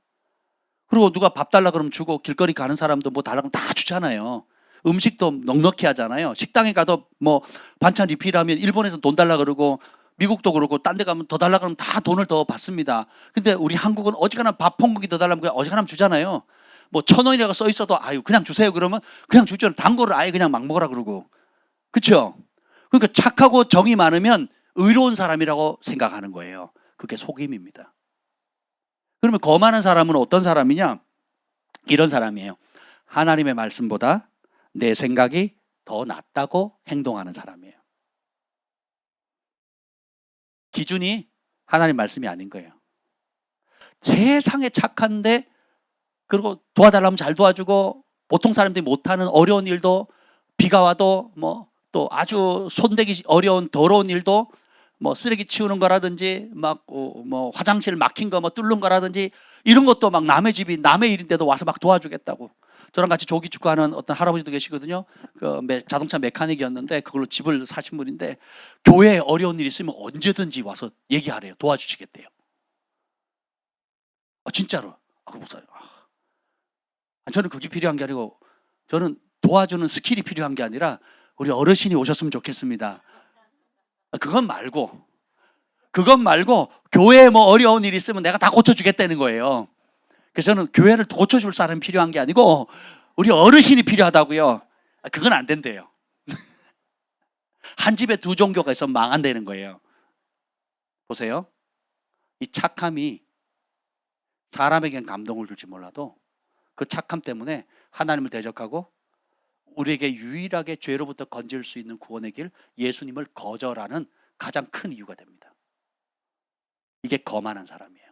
그리고 누가 밥 달라 그러면 주고 길거리 가는 사람도 뭐 달라고 하면 다 주잖아요. 음식도 넉넉히 하잖아요. 식당에 가도 뭐 반찬 리필하면 일본에서 돈 달라 그러고 미국도 그러고 딴 데 가면 더 달라 그러면 다 돈을 더 받습니다. 근데 우리 한국은 어지간하면 밥 한 공기 더 달라면 그냥 어지간하면 주잖아요. 뭐 1,000원이라고 써 있어도 아유 그냥 주세요 그러면 그냥 주죠. 단 거를 아예 그냥 막 먹으라 그러고. 그렇죠? 그러니까 착하고 정이 많으면 의로운 사람이라고 생각하는 거예요. 그게 속임입니다. 그러면 거만한 사람은 어떤 사람이냐? 이런 사람이에요. 하나님의 말씀보다 내 생각이 더 낫다고 행동하는 사람이에요. 기준이 하나님 말씀이 아닌 거예요. 세상에 착한데 그리고 도와달라면 잘 도와주고 보통 사람들이 못하는 어려운 일도 비가 와도 뭐 또 아주 손대기 어려운 더러운 일도 뭐 쓰레기 치우는 거라든지 막 뭐 화장실 막힌 거 뭐 뚫는 거라든지 이런 것도 막 남의 집이 남의 일인데도 와서 막 도와주겠다고. 저랑 같이 조기 축구하는 어떤 할아버지도 계시거든요. 그 자동차 메카닉이었는데 그걸로 집을 사신 분인데 교회에 어려운 일 있으면 언제든지 와서 얘기하래요. 도와주시겠대요. 진짜로. 그 목사님. 저는 그게 필요한 게 아니고 저는 도와주는 스킬이 필요한 게 아니라 우리 어르신이 오셨으면 좋겠습니다. 그건 말고 교회에 뭐 어려운 일이 있으면 내가 다 고쳐주겠다는 거예요. 그래서 저는 교회를 고쳐줄 사람이 필요한 게 아니고 우리 어르신이 필요하다고요. 그건 안 된대요. 한 집에 두 종교가 있으면 망한다는 거예요. 보세요. 이 착함이 사람에겐 감동을 줄지 몰라도 그 착함 때문에 하나님을 대적하고 우리에게 유일하게 죄로부터 건질 수 있는 구원의 길 예수님을 거절하는 가장 큰 이유가 됩니다. 이게 거만한 사람이에요.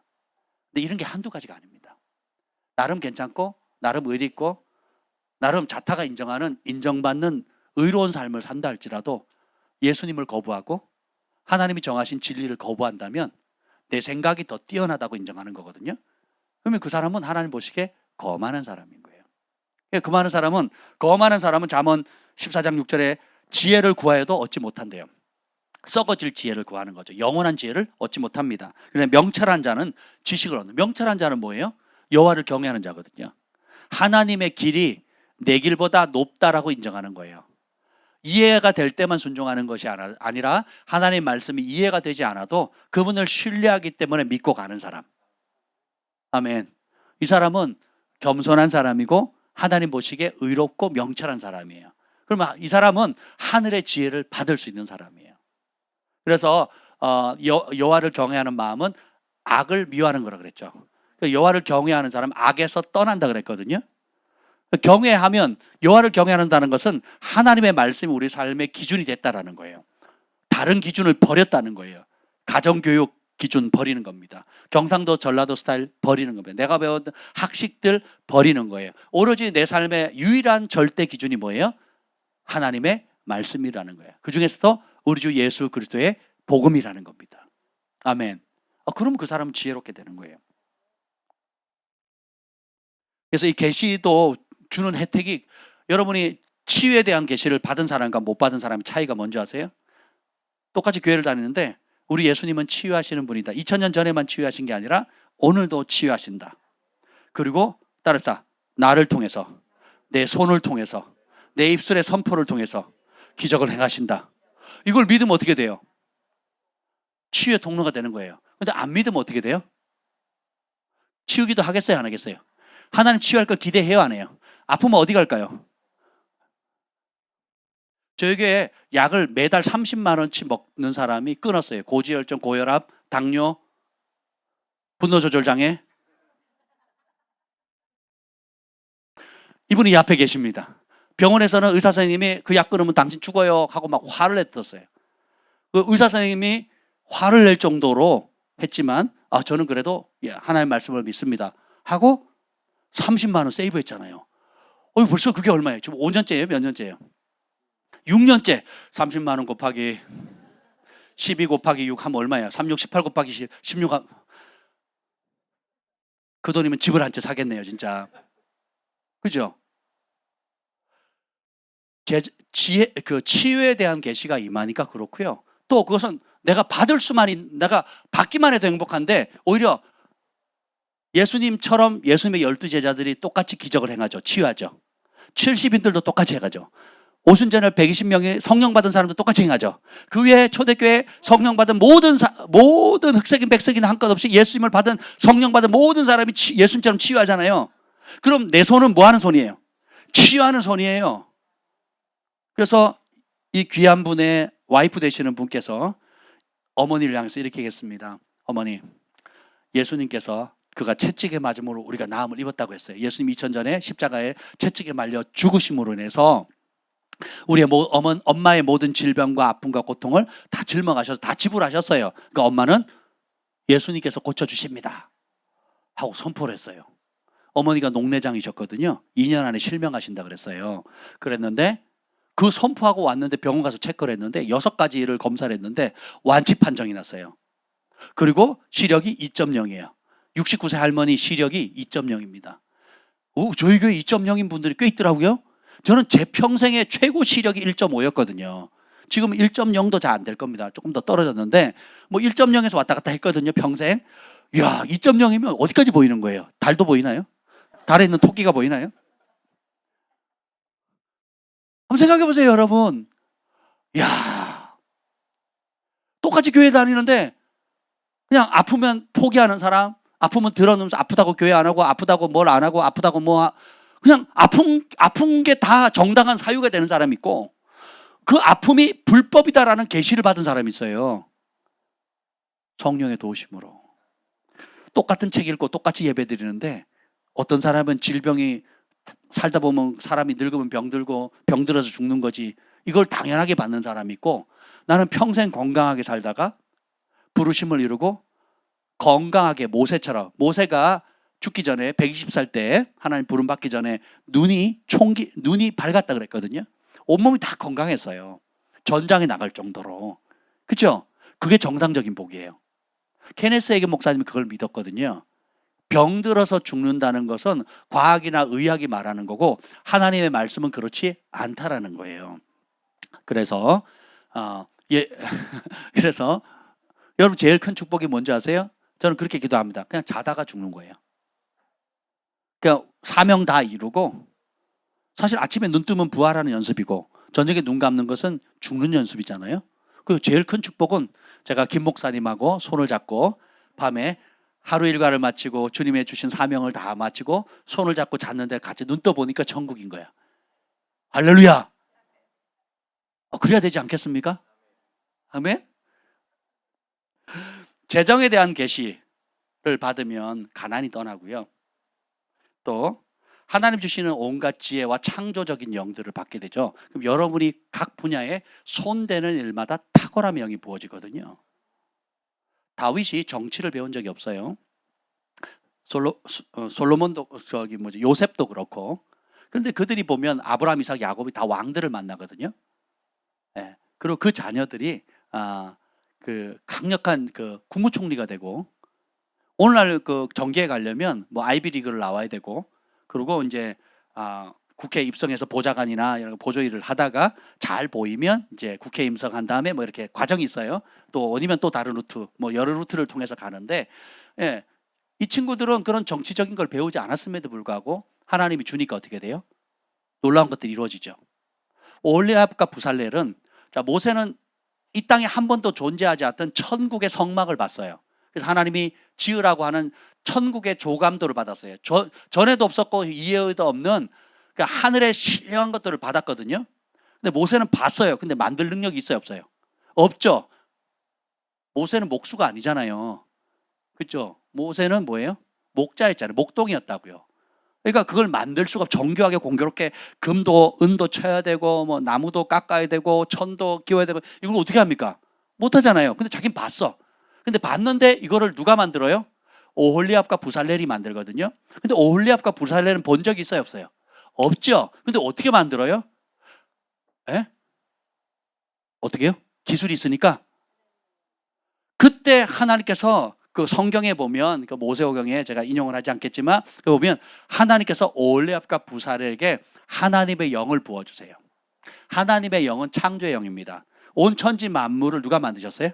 근데 이런 게 한두 가지가 아닙니다. 나름 괜찮고 나름 의리 있고 나름 자타가 인정하는 인정받는 의로운 삶을 산다 할지라도 예수님을 거부하고 하나님이 정하신 진리를 거부한다면 내 생각이 더 뛰어나다고 인정하는 거거든요. 그러면 그 사람은 하나님 보시기에 거만한 사람인 거예요. 거만한 사람은 잠언 14장 6절에 지혜를 구하여도 얻지 못한대요. 썩어질 지혜를 구하는 거죠. 영원한 지혜를 얻지 못합니다. 그런데 명철한 자는 지식을 얻는. 명철한 자는 뭐예요? 여호와를 경외하는 자거든요. 하나님의 길이 내 길보다 높다라고 인정하는 거예요. 이해가 될 때만 순종하는 것이 아니라 하나님의 말씀이 이해가 되지 않아도 그분을 신뢰하기 때문에 믿고 가는 사람. 아멘. 이 사람은 겸손한 사람이고 하나님 보시기에 의롭고 명철한 사람이에요. 그러면 이 사람은 하늘의 지혜를 받을 수 있는 사람이에요. 그래서 여호와를 경외하는 마음은 악을 미워하는 거라 그랬죠. 여호와를 경외하는 사람 악에서 떠난다 그랬거든요. 경외하면 여호와를 경외한다는 것은 하나님의 말씀이 우리 삶의 기준이 됐다라는 거예요. 다른 기준을 버렸다는 거예요. 가정교육 기준 버리는 겁니다. 경상도 전라도 스타일 버리는 겁니다. 내가 배운 학식들 버리는 거예요. 오로지 내 삶의 유일한 절대 기준이 뭐예요? 하나님의 말씀이라는 거예요. 그 중에서도 우리 주 예수 그리스도의 복음이라는 겁니다. 아멘. 그럼 그 사람은 지혜롭게 되는 거예요. 그래서 이 계시도 주는 혜택이, 여러분이 치유에 대한 계시를 받은 사람과 못 받은 사람의 차이가 뭔지 아세요? 똑같이 교회를 다니는데 우리 예수님은 치유하시는 분이다. 2000년 전에만 치유하신 게 아니라 오늘도 치유하신다. 그리고 따릅시다. 나를 통해서, 내 손을 통해서, 내 입술의 선포를 통해서 기적을 행하신다. 이걸 믿으면 어떻게 돼요? 치유의 통로가 되는 거예요. 근데 안 믿으면 어떻게 돼요? 치우기도 하겠어요, 안 하겠어요? 하나님 치유할 걸 기대해요, 안 해요? 아프면 어디 갈까요? 저희 교회에 약을 매달 30만 원치 먹는 사람이 끊었어요. 고지혈증, 고혈압, 당뇨, 분노조절장애. 이분이 이 앞에 계십니다. 병원에서는 의사 선생님이 그 약 끊으면 당신 죽어요 하고 막 화를 냈었어요. 그 의사 선생님이 화를 낼 정도로 했지만 저는 그래도 하나님의 말씀을 믿습니다 하고 30만 원 세이브했잖아요. 벌써 그게 얼마예요? 지금 5년째예요? 몇 년째예요? 6년째. 30만 원 곱하기 12 곱하기 6 하면 얼마예요? 36, 18 곱하기 16 하면 그 돈이면 집을 한 채 사겠네요, 진짜. 그죠? 그 치유에 대한 계시가 임하니까 그렇고요. 또 그것은 내가 내가 받기만 해도 행복한데 오히려 예수님처럼 예수님의 12제자들이 똑같이 기적을 행하죠. 치유하죠. 70인들도 똑같이 행하죠. 오순절날 120명이 성령 받은 사람도 똑같이 행하죠. 그 외에 초대교회 성령 받은 모든 흑색인 백색인 한것 없이 예수님을 받은 성령 받은 모든 사람이 예수님처럼 치유하잖아요. 그럼 내 손은 뭐 하는 손이에요? 치유하는 손이에요. 그래서 이 귀한 분의 와이프 되시는 분께서 어머니를 향해서 이렇게 얘기했습니다. 어머니, 예수님께서 그가 채찍에 맞음으로 우리가 나음을 입었다고 했어요. 예수님 2000 전에 십자가에 채찍에 말려 죽으심으로 인해서 우리의 엄마의 모든 질병과 아픔과 고통을 다 짊어가셔서 다 지불하셨어요. 그러니까 엄마는 예수님께서 고쳐주십니다 하고 선포를 했어요. 어머니가 녹내장이셨거든요. 2년 안에 실명하신다 그랬어요. 그랬는데 그 선포하고 왔는데 병원 가서 체크를 했는데 6가지를 검사를 했는데 완치 판정이 났어요. 그리고 시력이 2.0이에요. 69세 할머니 시력이 2.0입니다. 저희 교회 2.0인 분들이 꽤 있더라고요. 저는 제 평생의 최고 시력이 1.5였거든요. 지금 1.0도 잘 안 될 겁니다. 조금 더 떨어졌는데 뭐 1.0에서 왔다 갔다 했거든요, 평생. 이야, 2.0이면 어디까지 보이는 거예요? 달도 보이나요? 달에 있는 토끼가 보이나요? 한번 생각해 보세요, 여러분. 이야, 똑같이 교회 다니는데 그냥 아프면 포기하는 사람, 아프면 들어놓으면서 아프다고 교회 안 하고, 아프다고 뭘 안 하고, 아프다고 그냥 아픈 게 다 정당한 사유가 되는 사람이 있고, 그 아픔이 불법이다라는 계시를 받은 사람이 있어요. 성령의 도우심으로. 똑같은 책 읽고 똑같이 예배 드리는데 어떤 사람은 질병이 살다 보면 사람이 늙으면 병들고 병들어서 죽는 거지, 이걸 당연하게 받는 사람이 있고, 나는 평생 건강하게 살다가 부르심을 이루고 건강하게 모세가 죽기 전에 120살 때 하나님 부름 받기 전에 눈이 밝았다 그랬거든요. 온몸이 다 건강했어요. 전장에 나갈 정도로. 그렇죠? 그게 정상적인 복이에요. 케네스 에겐 목사님이 그걸 믿었거든요. 병들어서 죽는다는 것은 과학이나 의학이 말하는 거고 하나님의 말씀은 그렇지 않다라는 거예요. 그래서 그래서 여러분 제일 큰 축복이 뭔지 아세요? 저는 그렇게 기도합니다. 그냥 자다가 죽는 거예요. 그러니까 사명 다 이루고, 사실 아침에 눈 뜨면 부활하는 연습이고 저녁에 눈 감는 것은 죽는 연습이잖아요. 그리고 제일 큰 축복은 제가 김 목사님하고 손을 잡고 밤에 하루 일과를 마치고 주님의 주신 사명을 다 마치고 손을 잡고 잤는데 같이 눈 떠보니까 천국인 거야. 할렐루야. 그래야 되지 않겠습니까? 아멘. 재정에 대한 계시를 받으면 가난이 떠나고요. 또 하나님 주시는 온갖 지혜와 창조적인 영들을 받게 되죠. 그럼 여러분이 각 분야에 손대는 일마다 탁월한 영이 부어지거든요. 다윗이 정치를 배운 적이 없어요. 솔로몬도 요셉도 그렇고. 그런데 그들이 보면 아브라함, 이삭, 야곱이 다 왕들을 만나거든요. 네. 그리고 그 자녀들이 그 강력한 그 국무총리가 되고, 오늘날 그 정계에 가려면 뭐 아이비리그를 나와야 되고, 그리고 이제 국회 입성해서 보좌관이나 이런 보조 일을 하다가 잘 보이면 이제 국회 임성한 다음에 뭐 이렇게 과정이 있어요. 또 아니면 또 다른 루트, 뭐 여러 루트를 통해서 가는데, 예, 이 친구들은 그런 정치적인 걸 배우지 않았음에도 불구하고 하나님이 주니까 어떻게 돼요? 놀라운 것들이 이루어지죠. 오홀리압과 부살렐은, 자, 모세는 이 땅에 한 번도 존재하지 않던 천국의 성막을 봤어요. 그래서 하나님이 지으라고 하는 천국의 조감도를 받았어요. 전에도 없었고 이후에도 없는 그 하늘의 신령한 것들을 받았거든요. 근데 모세는 봤어요. 근데 만들 능력이 있어요, 없어요? 없죠. 모세는 목수가 아니잖아요. 그렇죠? 모세는 뭐예요? 목자였잖아요. 목동이었다고요. 그러니까 그걸 만들 수가, 정교하게 공교롭게 금도 은도 쳐야 되고 뭐 나무도 깎아야 되고 천도 끼워야 되고, 이걸 어떻게 합니까? 못하잖아요. 근데 자기는 봤어. 근데 봤는데 이거를 누가 만들어요? 오홀리압과 부살렐이 만들거든요. 근데 오홀리압과 부살렐은 본 적이 있어요, 없어요? 없죠. 근데 어떻게 만들어요? 예? 어떻게 해요? 기술이 있으니까. 그때 하나님께서 그 성경에 보면, 그 모세오경에 제가 인용을 하지 않겠지만 그 보면 하나님께서 오홀리압과 부살렐에게 하나님의 영을 부어주세요. 하나님의 영은 창조의 영입니다. 온 천지 만물을 누가 만드셨어요?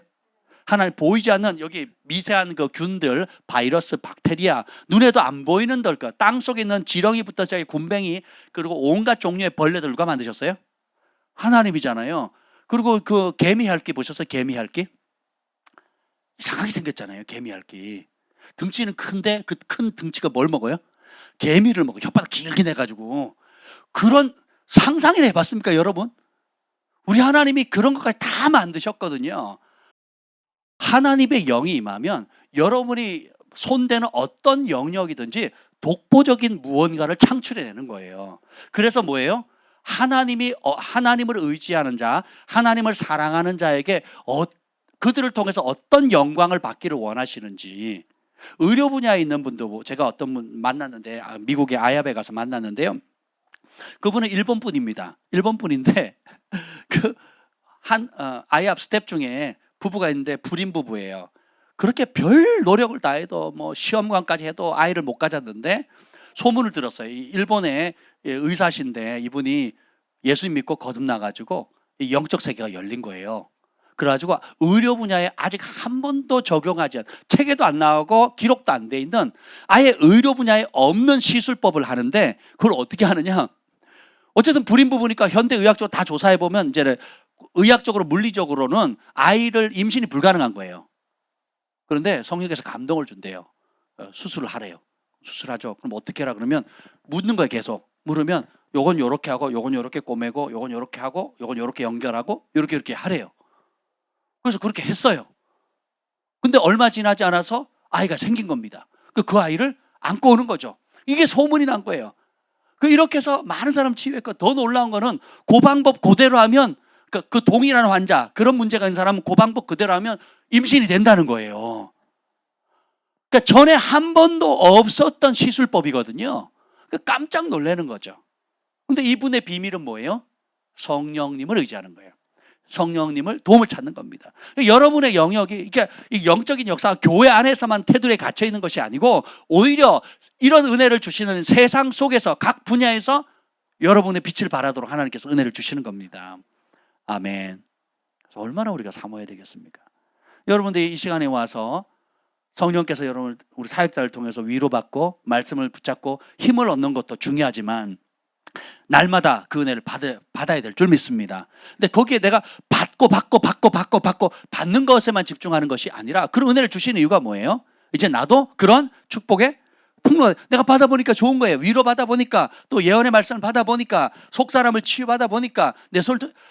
하나님. 보이지 않는 여기 미세한 그 균들, 바이러스, 박테리아, 눈에도 안 보이는 덜것, 땅 속에 있는 지렁이부터 시작해 굼벵이, 그리고 온갖 종류의 벌레들 누가 만드셨어요? 하나님이잖아요. 그리고 그 개미 핥기 보셨어요? 개미 핥기? 이상하게 생겼잖아요. 개미 핥기. 덩치는 큰데 그 큰 덩치가 뭘 먹어요? 개미를 먹어요. 혓바닥 길게 내가지고. 그런 상상이나 해봤습니까, 여러분? 우리 하나님이 그런 것까지 다 만드셨거든요. 하나님의 영이 임하면 여러분이 손대는 어떤 영역이든지 독보적인 무언가를 창출해내는 거예요. 그래서 뭐예요? 하나님을 의지하는 자, 하나님을 사랑하는 자에게 그들을 통해서 어떤 영광을 받기를 원하시는지. 의료 분야에 있는 분도 제가 어떤 분 만났는데, 미국의 아야베 가서 만났는데요. 그분은 일본 분입니다. 일본 분인데 그 아이압 스텝 중에 부부가 있는데 불임 부부예요. 그렇게 별 노력을 다해도 뭐 시험관까지 해도 아이를 못 가졌는데 소문을 들었어요. 일본의 의사신데 이분이 예수님 믿고 거듭나가지고 영적 세계가 열린 거예요. 그래가지고 의료 분야에 아직 한 번도 적용하지 않은, 책에도 안 나오고 기록도 안 돼 있는, 아예 의료 분야에 없는 시술법을 하는데, 그걸 어떻게 하느냐? 어쨌든 불임 부부니까 현대 의학적으로 다 조사해 보면 이제 의학적으로 물리적으로는 아이를 임신이 불가능한 거예요. 그런데 성령께서 감동을 준대요. 수술을 하래요. 수술하죠. 그럼 어떻게 하라 그러면 묻는 거예요. 계속 물으면 요건 요렇게 하고 요건 요렇게 꼬매고 요건 요렇게 하고 요건 요렇게 연결하고 요렇게 이렇게 하래요. 그래서 그렇게 했어요. 근데 얼마 지나지 않아서 아이가 생긴 겁니다. 그 아이를 안고 오는 거죠. 이게 소문이 난 거예요. 이렇게 해서 많은 사람 치유했고, 더 놀라운 거는 그 방법 그대로 하면, 그 동일한 환자, 그런 문제가 있는 사람은 그 방법 그대로 하면 임신이 된다는 거예요. 그러니까 전에 한 번도 없었던 시술법이거든요. 깜짝 놀라는 거죠. 근데 이분의 비밀은 뭐예요? 성령님을 의지하는 거예요. 성령님을 도움을 찾는 겁니다. 여러분의 영역이, 그러니까 이 영적인 역사가 교회 안에서만 테두리에 갇혀 있는 것이 아니고, 오히려 이런 은혜를 주시는 세상 속에서 각 분야에서 여러분의 빛을 발하도록 하나님께서 은혜를 주시는 겁니다. 아멘. 얼마나 우리가 사모해야 되겠습니까? 여러분들이 이 시간에 와서 성령께서 여러분, 우리 사역자를 통해서 위로받고 말씀을 붙잡고 힘을 얻는 것도 중요하지만, 날마다 그 은혜를 받아야 될 줄 믿습니다. 근데 거기에 내가 받고 받는 것에만 집중하는 것이 아니라, 그런 은혜를 주시는 이유가 뭐예요? 이제 나도 그런 축복의 통로, 내가 받아보니까 좋은 거예요. 위로받아 보니까, 또 예언의 말씀을 받아보니까, 속사람을 치유받아 보니까,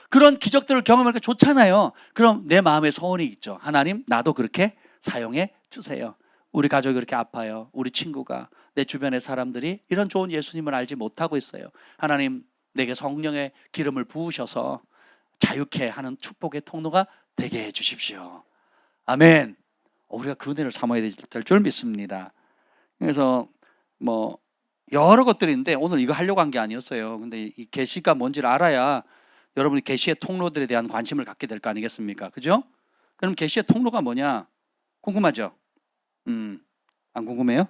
그런 기적들을 경험하니까 좋잖아요. 그럼 내 마음에 소원이 있죠. 하나님, 나도 그렇게 사용해 주세요. 우리 가족이 그렇게 아파요. 우리 친구가, 내 주변의 사람들이 이런 좋은 예수님을 알지 못하고 있어요. 하나님, 내게 성령의 기름을 부으셔서 자유케 하는 축복의 통로가 되게 해주십시오. 아멘. 우리가 그 은혜를 삼아야 될 줄 믿습니다. 그래서 뭐 여러 것들이 있는데 오늘 이거 하려고 한 게 아니었어요. 근데 이 계시가 뭔지를 알아야 여러분이 계시의 통로들에 대한 관심을 갖게 될 거 아니겠습니까? 그죠? 그럼 계시의 통로가 뭐냐? 궁금하죠? 안 궁금해요?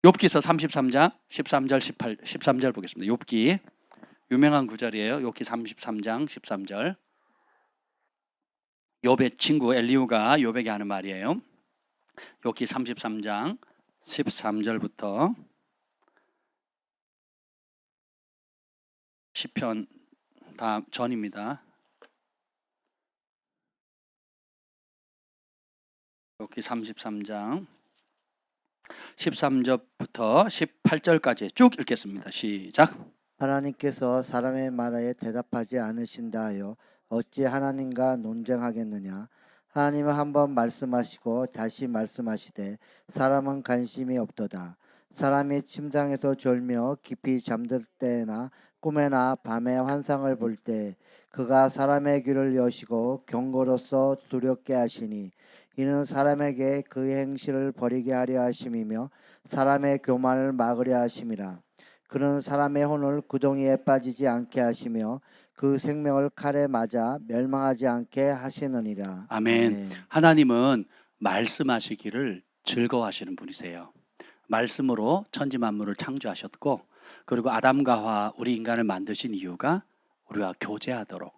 욥기서 33장 13절 13절 보겠습니다. 욥기 유명한 구절이에요. 욥기 33장 13절. 욥의 친구 엘리후가 욥에게 하는 말이에요. 욥기 33장 13절부터 시편 다 전입니다. 욥기 33장 13절부터 18절까지 쭉 읽겠습니다. 시작. 하나님께서 사람의 말에 대답하지 않으신다 하여 어찌 하나님과 논쟁하겠느냐. 하나님은 한번 말씀하시고 다시 말씀하시되 사람은 관심이 없도다. 사람이 침상에서 졸며 깊이 잠들 때나 꿈에나 밤에 환상을 볼 때 그가 사람의 귀를 여시고 경고로서 두렵게 하시니 이는 사람에게 그 행실을 버리게 하려 하심이며 사람의 교만을 막으려 하심이라. 그는 사람의 혼을 구덩이에 빠지지 않게 하시며 그 생명을 칼에 맞아 멸망하지 않게 하시느니라. 아멘. 하나님은 말씀하시기를 즐거워하시는 분이세요. 말씀으로 천지 만물을 창조하셨고, 그리고 아담과 하와 우리 인간을 만드신 이유가 우리와 교제하도록,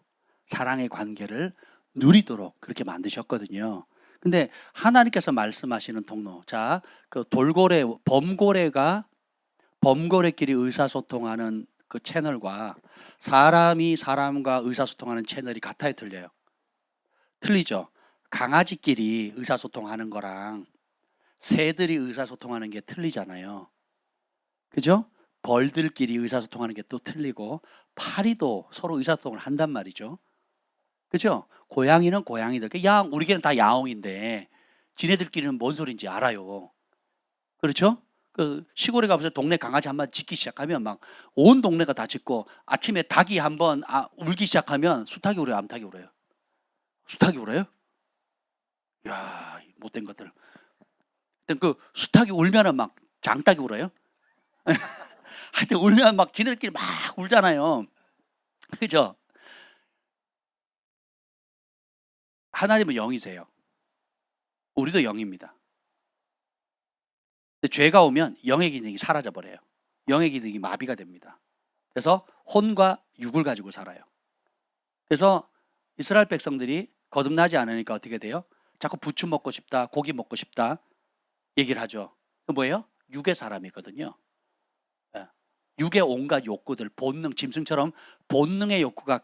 사랑의 관계를 누리도록 그렇게 만드셨거든요. 근데 하나님께서 말씀하시는 통로, 자, 그 돌고래, 범고래끼리 의사소통하는 그 채널과 사람이 사람과 의사소통하는 채널이 같아요, 틀려요? 틀리죠. 강아지끼리 의사소통하는 거랑 새들이 의사소통하는 게 틀리잖아요. 그죠? 벌들끼리 의사소통하는 게 또 틀리고, 파리도 서로 의사소통을 한단 말이죠. 그죠? 고양이는 고양이들, 우리게는 다 야옹인데 지네들끼리는 뭔 소린지 알아요. 그렇죠? 그 시골에 가서 동네 강아지 한번 짖기 시작하면 막 온 동네가 다 짖고, 아침에 닭이 한번 울기 시작하면 수탉이 울어요, 암탉이 울어요? 수탉이 울어요? 이야, 못된 것들. 그 수탉이 울면은 막 장닭이 울어요? 하여튼 울면 막 지네들끼리 막 울잖아요. 그죠? 하나님은 영이세요. 우리도 영입니다. 근데 죄가 오면 영의 기능이 사라져 버려요. 영의 기능이 마비가 됩니다. 그래서 혼과 육을 가지고 살아요. 그래서 이스라엘 백성들이 거듭나지 않으니까 어떻게 돼요? 자꾸 부추 먹고 싶다, 고기 먹고 싶다 얘기를 하죠. 뭐예요? 육의 사람이거든요. 육의 온갖 욕구들, 본능, 짐승처럼 본능의 욕구가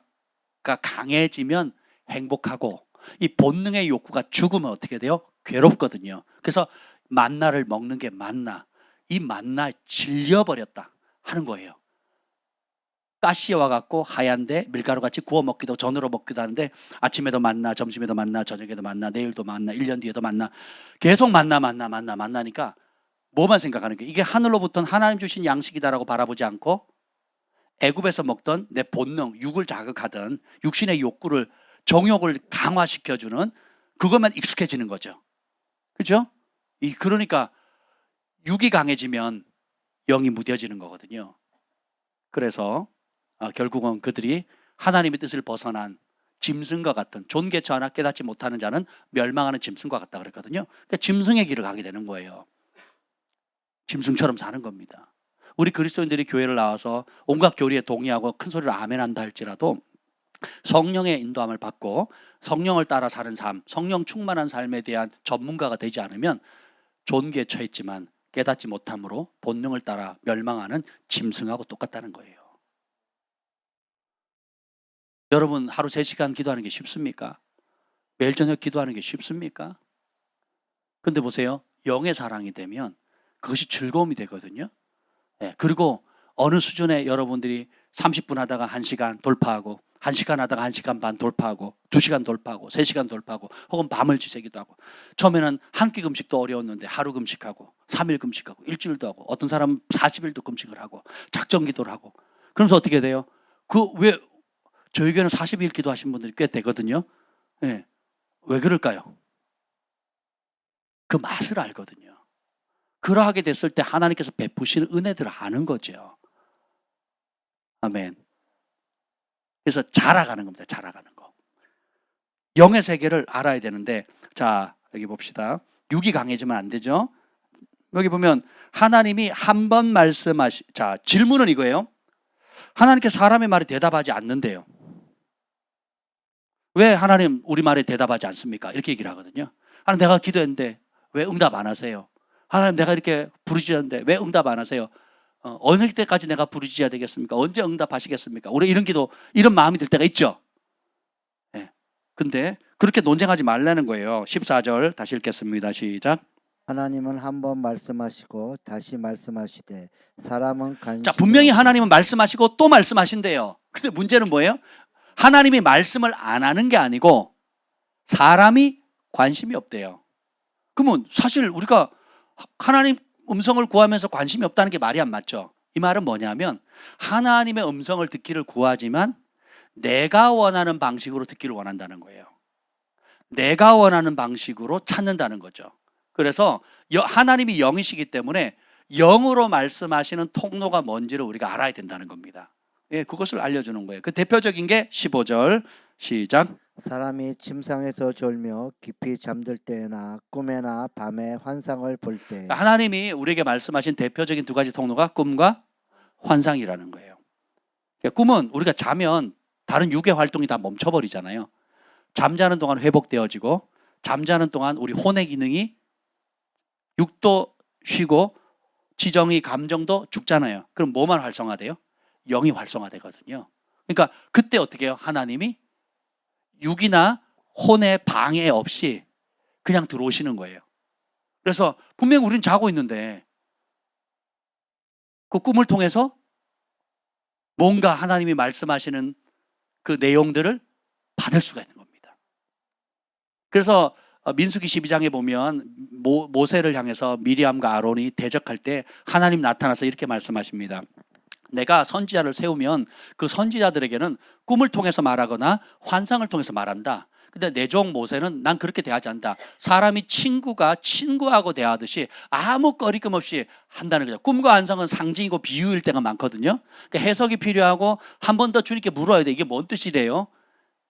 강해지면 행복하고, 이 본능의 욕구가 죽으면 어떻게 돼요? 괴롭거든요. 그래서 만나를 먹는 게 만나, 이 만나에 질려버렸다 하는 거예요. 가시와 같고 하얀데 밀가루같이 구워 먹기도 전으로 먹기도 하는데, 아침에도 만나, 점심에도 만나, 저녁에도 만나, 내일도 만나, 1년 뒤에도 만나, 계속 만나니까 뭐만 생각하는 거예요? 이게 하늘로부터 하나님 주신 양식이다라고 바라보지 않고 애굽에서 먹던 내 본능, 육을 자극하던 육신의 욕구를, 정욕을 강화시켜주는 그것만 익숙해지는 거죠. 그렇죠? 그러니까 육이 강해지면 영이 무뎌지는 거거든요. 그래서 결국은 그들이 하나님의 뜻을 벗어난 짐승과 같은, 존귀처 하나 깨닫지 못하는 자는 멸망하는 짐승과 같다 그랬거든요. 그러니까 짐승의 길을 가게 되는 거예요. 짐승처럼 사는 겁니다. 우리 그리스도인들이 교회를 나와서 온갖 교리에 동의하고 큰 소리로 아멘한다 할지라도 성령의 인도함을 받고 성령을 따라 사는 삶, 성령 충만한 삶에 대한 전문가가 되지 않으면 존귀에 처했지만 깨닫지 못함으로 본능을 따라 멸망하는 짐승하고 똑같다는 거예요. 여러분, 하루 3시간 기도하는 게 쉽습니까? 매일 저녁 기도하는 게 쉽습니까? 근데 보세요, 영의 사랑이 되면 그것이 즐거움이 되거든요. 그리고 어느 수준에 여러분들이 30분 하다가 1시간 돌파하고, 1시간 하다가 1시간 반 돌파하고, 2시간 돌파하고, 3시간 돌파하고, 혹은 밤을 지새기도 하고, 처음에는 한 끼 금식도 어려웠는데 하루 금식하고, 3일 금식하고, 일주일도 하고, 어떤 사람은 40일도 금식을 하고, 작정 기도를 하고, 그러면서 어떻게 돼요? 저희 교회는 40일 기도하신 분들이 꽤 되거든요. 왜 그럴까요? 그 맛을 알거든요. 그러하게 됐을 때 하나님께서 베푸시는 은혜들을 아는 거죠. 아멘. 그래서 자라가는 겁니다. 자라가는 거. 영의 세계를 알아야 되는데, 자, 여기 봅시다. 육이 강해지면 안 되죠. 여기 보면 하나님이 한 번 자, 질문은 이거예요. 하나님께 사람의 말에 대답하지 않는데요. 왜 하나님 우리 말에 대답하지 않습니까? 이렇게 얘기를 하거든요. 하나님 내가 기도했는데 왜 응답 안 하세요? 하나님 내가 이렇게 부르짖었는데 왜 응답 안 하세요? 어느 때까지 내가 부르짖어야 되겠습니까? 언제 응답하시겠습니까? 우리 이런 기도, 이런 마음이 들 때가 있죠. 예. 근데 그렇게 논쟁하지 말라는 거예요. 14절 다시 읽겠습니다. 시작. 하나님은 한 번 말씀하시고 다시 말씀하시되 사람은 관심이 자, 분명히 없- 하나님은 말씀하시고 또 말씀하신대요. 근데 문제는 뭐예요? 하나님이 말씀을 안 하는 게 아니고 사람이 관심이 없대요. 그러면 사실 우리가 하나님 음성을 구하면서 관심이 없다는 게 말이 안 맞죠. 이 말은 뭐냐면 하나님의 음성을 듣기를 구하지만 내가 원하는 방식으로 듣기를 원한다는 거예요. 내가 원하는 방식으로 찾는다는 거죠. 그래서 하나님이 영이시기 때문에 영으로 말씀하시는 통로가 뭔지를 우리가 알아야 된다는 겁니다. 예, 그것을 알려주는 거예요. 그 대표적인 게 15절 시작. 사람이 침상에서 졸며 깊이 잠들 때나 꿈에나 밤에 환상을 볼 때 하나님이 우리에게 말씀하신 대표적인 두 가지 통로가 꿈과 환상이라는 거예요. 그러니까 꿈은 우리가 자면 다른 육의 활동이 다 멈춰버리잖아요. 잠자는 동안 회복되어지고 잠자는 동안 우리 혼의 기능이 육도 쉬고 지정이 감정도 죽잖아요. 그럼 뭐만 활성화돼요? 영이 활성화되거든요. 그러니까 그때 어떻게 해요? 하나님이 육이나 혼의 방해 없이 그냥 들어오시는 거예요. 그래서 분명히 우리는 자고 있는데 그 꿈을 통해서 뭔가 하나님이 말씀하시는 그 내용들을 받을 수가 있는 겁니다. 그래서 민수기 12장에 보면 모세를 향해서 미리암과 아론이 대적할 때 하나님 나타나서 이렇게 말씀하십니다. 내가 선지자를 세우면 그 선지자들에게는 꿈을 통해서 말하거나 환상을 통해서 말한다. 근데 내 종 모세는 난 그렇게 대하지 않는다. 사람이 친구가 친구하고 대하듯이 아무 거리낌 없이 한다는 거죠. 꿈과 환상은 상징이고 비유일 때가 많거든요. 그러니까 해석이 필요하고 한 번 더 주님께 물어야 돼. 이게 뭔 뜻이래요?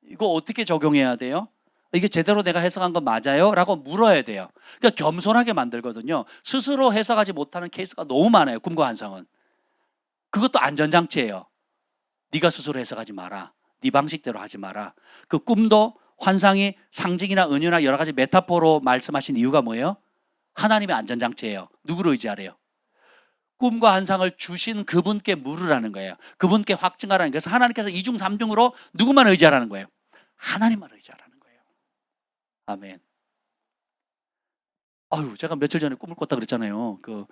이거 어떻게 적용해야 돼요? 이게 제대로 내가 해석한 거 맞아요? 라고 물어야 돼요. 그러니까 겸손하게 만들거든요. 스스로 해석하지 못하는 케이스가 너무 많아요. 꿈과 환상은. 그것도 안전장치예요. 네가 스스로 해석하지 마라. 네 방식대로 하지 마라. 그 꿈도 환상이 상징이나 은유나 여러 가지 메타포로 말씀하신 이유가 뭐예요? 하나님의 안전장치예요. 누구를 의지하래요? 꿈과 환상을 주신 그분께 물으라는 거예요. 그분께 확증하라는 거예요. 그래서 하나님께서 이중 삼중으로 누구만 의지하라는 거예요? 하나님만 의지하라는 거예요. 아멘. 아유, 제가 며칠 전에 꿈을 꿨다 그랬잖아요. 그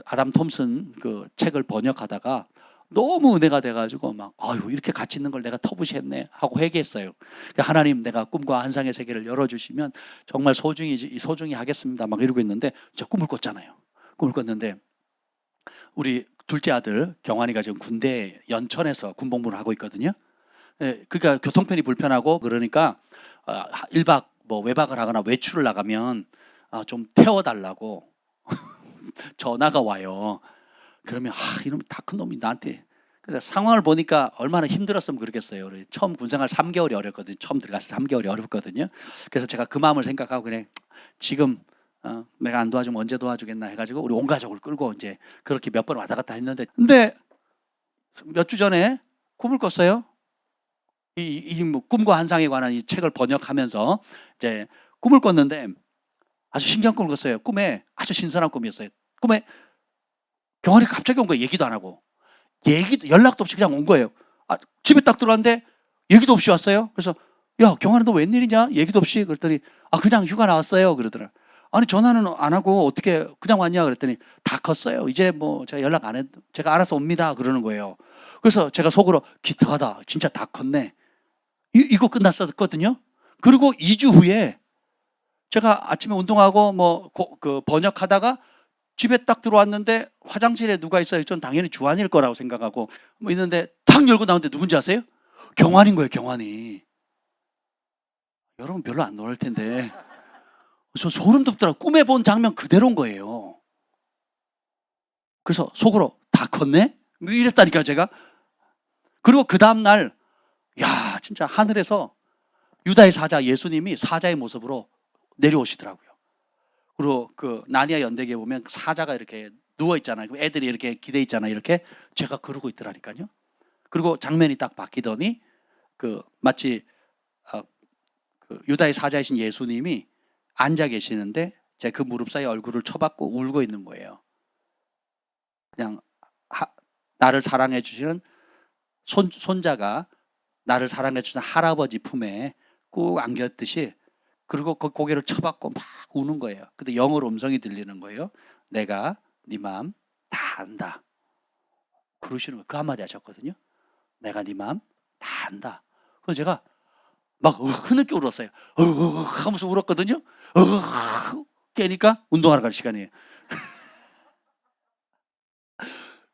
아담 톰슨 그 책을 번역하다가 너무 은혜가 돼가지고 막 아유 이렇게 가치 있는 걸 내가 터부시했네 하고 회개했어요. 하나님 내가 꿈과 환상의 세계를 열어주시면 정말 소중히 하겠습니다 막 이러고 있는데 저 꿈을 꿨잖아요. 꿈을 꿨는데 우리 둘째 아들 경환이가 지금 군대 연천에서 군복무를 하고 있거든요. 예, 그러니까 교통편이 불편하고 그러니까 1박 뭐 외박을 하거나 외출을 나가면 좀 태워달라고 전화가 와요. 그러면 이놈 다 큰 놈이 나한테. 그래서 상황을 보니까 얼마나 힘들었으면 그러겠어요. 처음 군생활 3개월이 어렵거든요. 처음 들어가서 3개월이 어렵거든요. 그래서 제가 그 마음을 생각하고 그냥 지금 내가 안 도와주면 언제 도와주겠나 해가지고 우리 온 가족을 끌고 이제 그렇게 몇 번 왔다 갔다 했는데 근데 몇 주 전에 꿈을 꿨어요. 뭐 꿈과 환상에 관한 이 책을 번역하면서 이제 꿈을 꿨는데 아주 신기한 꿈을 꿨어요. 꿈에 아주 신선한 꿈이었어요. 꿈에 경환이 갑자기 온 거예요. 얘기도 안 하고. 연락도 없이 그냥 온 거예요. 집에 딱 들어왔는데 얘기도 없이 왔어요. 그래서 야 경환아 너 웬일이냐? 얘기도 없이. 그랬더니 그냥 휴가 나왔어요. 그러더라. 아니 전화는 안 하고 어떻게 그냥 왔냐? 그랬더니 다 컸어요. 이제 뭐 제가 연락 안 해도 제가 알아서 옵니다. 그러는 거예요. 그래서 제가 속으로 기특하다. 진짜 다 컸네. 이거 끝났었거든요. 그리고 2주 후에 제가 아침에 운동하고 그 번역하다가 집에 딱 들어왔는데 화장실에 누가 있어요? 전 당연히 주한일 거라고 생각하고 있는데 탁 열고 나오는데 누군지 아세요? 경환인 거예요. 경환이. 여러분 별로 안 놀랄 텐데 저 소름 돋더라고요. 꿈에 본 장면 그대로인 거예요. 그래서 속으로 다 컸네? 이랬다니까요 제가. 그리고 그 다음날 야 진짜 하늘에서 유다의 사자 예수님이 사자의 모습으로 내려오시더라고요. 그리고 그 나니아 연대기에 보면 사자가 이렇게 누워 있잖아요. 그럼 애들이 이렇게 기대 있잖아요. 이렇게 제가 그러고 있더라니까요. 그리고 장면이 딱 바뀌더니 그 마치 그 유다의 사자이신 예수님이 앉아 계시는데 제 그 무릎 사이에 얼굴을 쳐박고 울고 있는 거예요. 그냥 나를 사랑해 주시는 손자가 나를 사랑해 주시는 할아버지 품에 꾹 안겼듯이, 그리고 그 고개를 쳐박고 막 우는 거예요. 근데 영어로 음성이 들리는 거예요. 내가 네 마음 다 안다. 그러시는 거예요. 그 한마디 하셨거든요. 내가 네 마음 다 안다. 그래서 제가 막 흐느껴 울었어요. 하면서 울었거든요. 깨니까 운동하러 갈 시간이에요.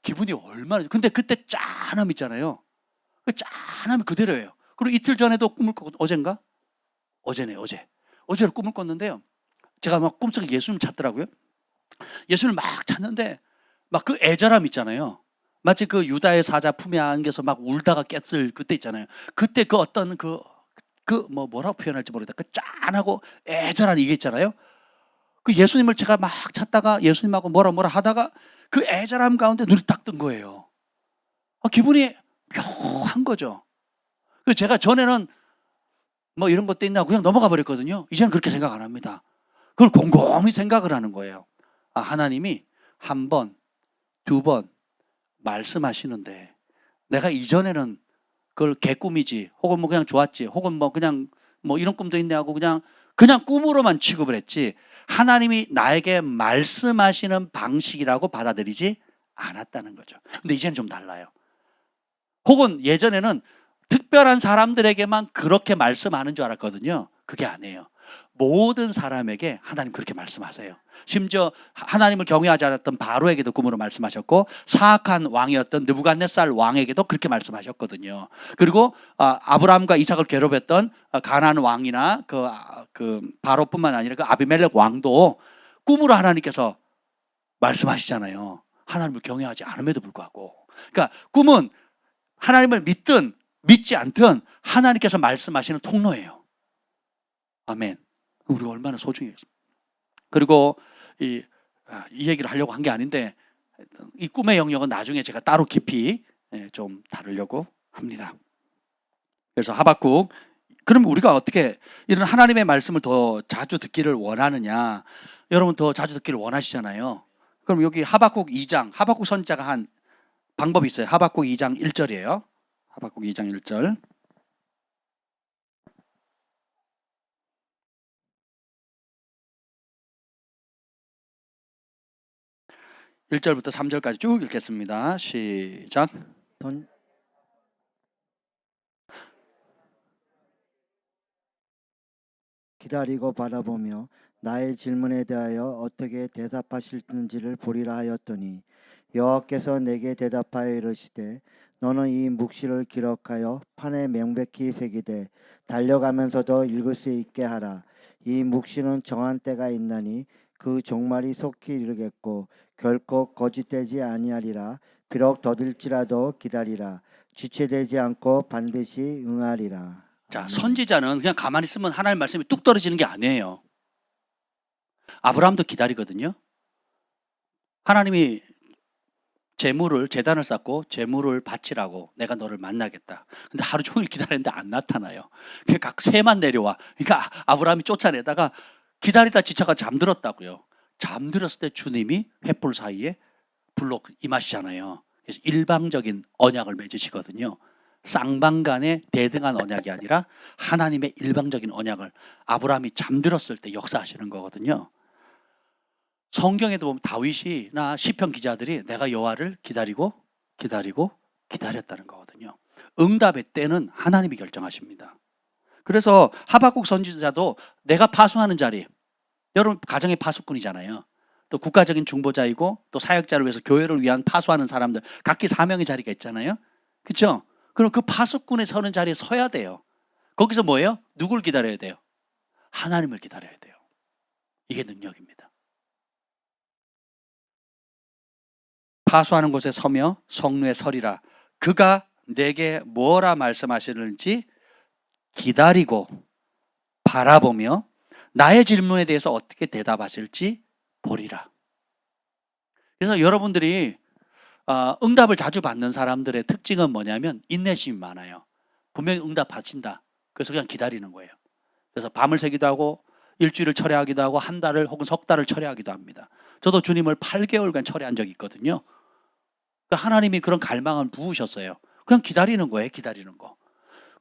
기분이 얼마나, 근데 그때 짠함 있잖아요. 그 짠함이 그대로예요. 그리고 이틀 전에도 꿈을 꿨거든요. 어젠가? 어제네요, 어제. 어제를 꿈을 꿨는데요. 제가 막 꿈속에 예수님 찾더라고요. 예수님을 막 찾는데 막 그 애절함 있잖아요. 마치 그 유다의 사자 품에 안겨서 막 울다가 깼을 그때 있잖아요. 그때 그 어떤 뭐라고 표현할지 모르겠다. 그 짠하고 애절한 이게 있잖아요. 그 예수님을 제가 막 찾다가 예수님하고 뭐라 하다가 그 애절함 가운데 눈이 딱 뜬 거예요. 기분이 묘한 거죠. 그래서 제가 전에는 뭐 이런 것도 있나 그냥 넘어가 버렸거든요. 이제는 그렇게 생각 안 합니다. 그걸 곰곰이 생각을 하는 거예요. 하나님이 한 번, 두 번 말씀하시는데 내가 이전에는 그걸 개꿈이지, 혹은 뭐 그냥 좋았지, 혹은 뭐 그냥 뭐 이런 꿈도 있네 하고 그냥 꿈으로만 취급을 했지, 하나님이 나에게 말씀하시는 방식이라고 받아들이지 않았다는 거죠. 근데 이제는 좀 달라요. 혹은 예전에는 특별한 사람들에게만 그렇게 말씀하는 줄 알았거든요. 그게 아니에요. 모든 사람에게 하나님 그렇게 말씀하세요. 심지어 하나님을 경외하지 않았던 바로에게도 꿈으로 말씀하셨고, 사악한 왕이었던 느부갓네살 왕에게도 그렇게 말씀하셨거든요. 그리고 아브라함과 이삭을 괴롭혔던 가나안 왕이나 그 바로뿐만 아니라 그 아비멜렉 왕도 꿈으로 하나님께서 말씀하시잖아요. 하나님을 경외하지 않음에도 불구하고. 그러니까 꿈은 하나님을 믿든 믿지 않든 하나님께서 말씀하시는 통로예요. 아멘. 우리가 얼마나 소중해요. 그리고 이 얘기를 하려고 한 게 아닌데, 이 꿈의 영역은 나중에 제가 따로 깊이 좀 다루려고 합니다. 그래서 하박국, 그럼 우리가 어떻게 이런 하나님의 말씀을 더 자주 듣기를 원하느냐? 여러분 더 자주 듣기를 원하시잖아요. 그럼 여기 하박국 2장, 하박국 선자가 한 방법이 있어요. 하박국 2장 1절이에요. 하박국 2장 1절. 1절부터 3절까지 쭉 읽겠습니다. 시작. 기다리고 바라보며 나의 질문에 대하여 어떻게 대답하실는지를 보리라 하였더니 여호와께서 내게 대답하여 이르시되 너는 이 묵시를 기록하여 판에 명백히 새기되 달려가면서도 읽을 수 있게 하라. 이 묵시는 정한 때가 있나니 그 종말이 속히 이르겠고 결코 거짓되지 아니하리라. 비록 더딜지라도 기다리라. 지체되지 않고 반드시 응하리라. 자, 선지자는 그냥 가만히 있으면 하나님 말씀이 뚝 떨어지는 게 아니에요. 아브라함도 기다리거든요. 하나님이 재단을 쌓고 재물을 바치라고 내가 너를 만나겠다. 근데 하루 종일 기다렸는데 안 나타나요. 그러니까 새만 내려와. 그러니까 아브라함이 쫓아내다가 기다리다 지쳐가 잠들었다고요. 잠들었을 때 주님이 횃불 사이에 불러 임하시잖아요. 그래서 일방적인 언약을 맺으시거든요. 쌍방간의 대등한 언약이 아니라 하나님의 일방적인 언약을 아브라함이 잠들었을 때 역사하시는 거거든요. 성경에도 보면 다윗이나 시편 기자들이 내가 여호와를 기다렸다는 거거든요. 응답의 때는 하나님이 결정하십니다. 그래서 하박국 선지자도 내가 파수하는 자리, 여러분 가정의 파수꾼이잖아요. 또 국가적인 중보자이고 또 사역자를 위해서 교회를 위한 파수하는 사람들 각기 사명의 자리가 있잖아요. 그렇죠? 그럼 그 파수꾼에 서는 자리에 서야 돼요. 거기서 뭐예요? 누굴 기다려야 돼요? 하나님을 기다려야 돼요. 이게 능력입니다. 파수하는 곳에 서며 성루에 서리라. 그가 내게 뭐라 말씀하시는지 기다리고 바라보며 나의 질문에 대해서 어떻게 대답하실지 보리라. 그래서 여러분들이 응답을 자주 받는 사람들의 특징은 뭐냐면 인내심이 많아요. 분명히 응답하신다. 그래서 그냥 기다리는 거예요. 그래서 밤을 새기도 하고 일주일을 철회하기도 하고 한 달을 혹은 석 달을 철회하기도 합니다. 저도 주님을 8개월간 철회한 적이 있거든요. 그러니까 하나님이 그런 갈망을 부으셨어요. 그냥 기다리는 거예요. 기다리는 거.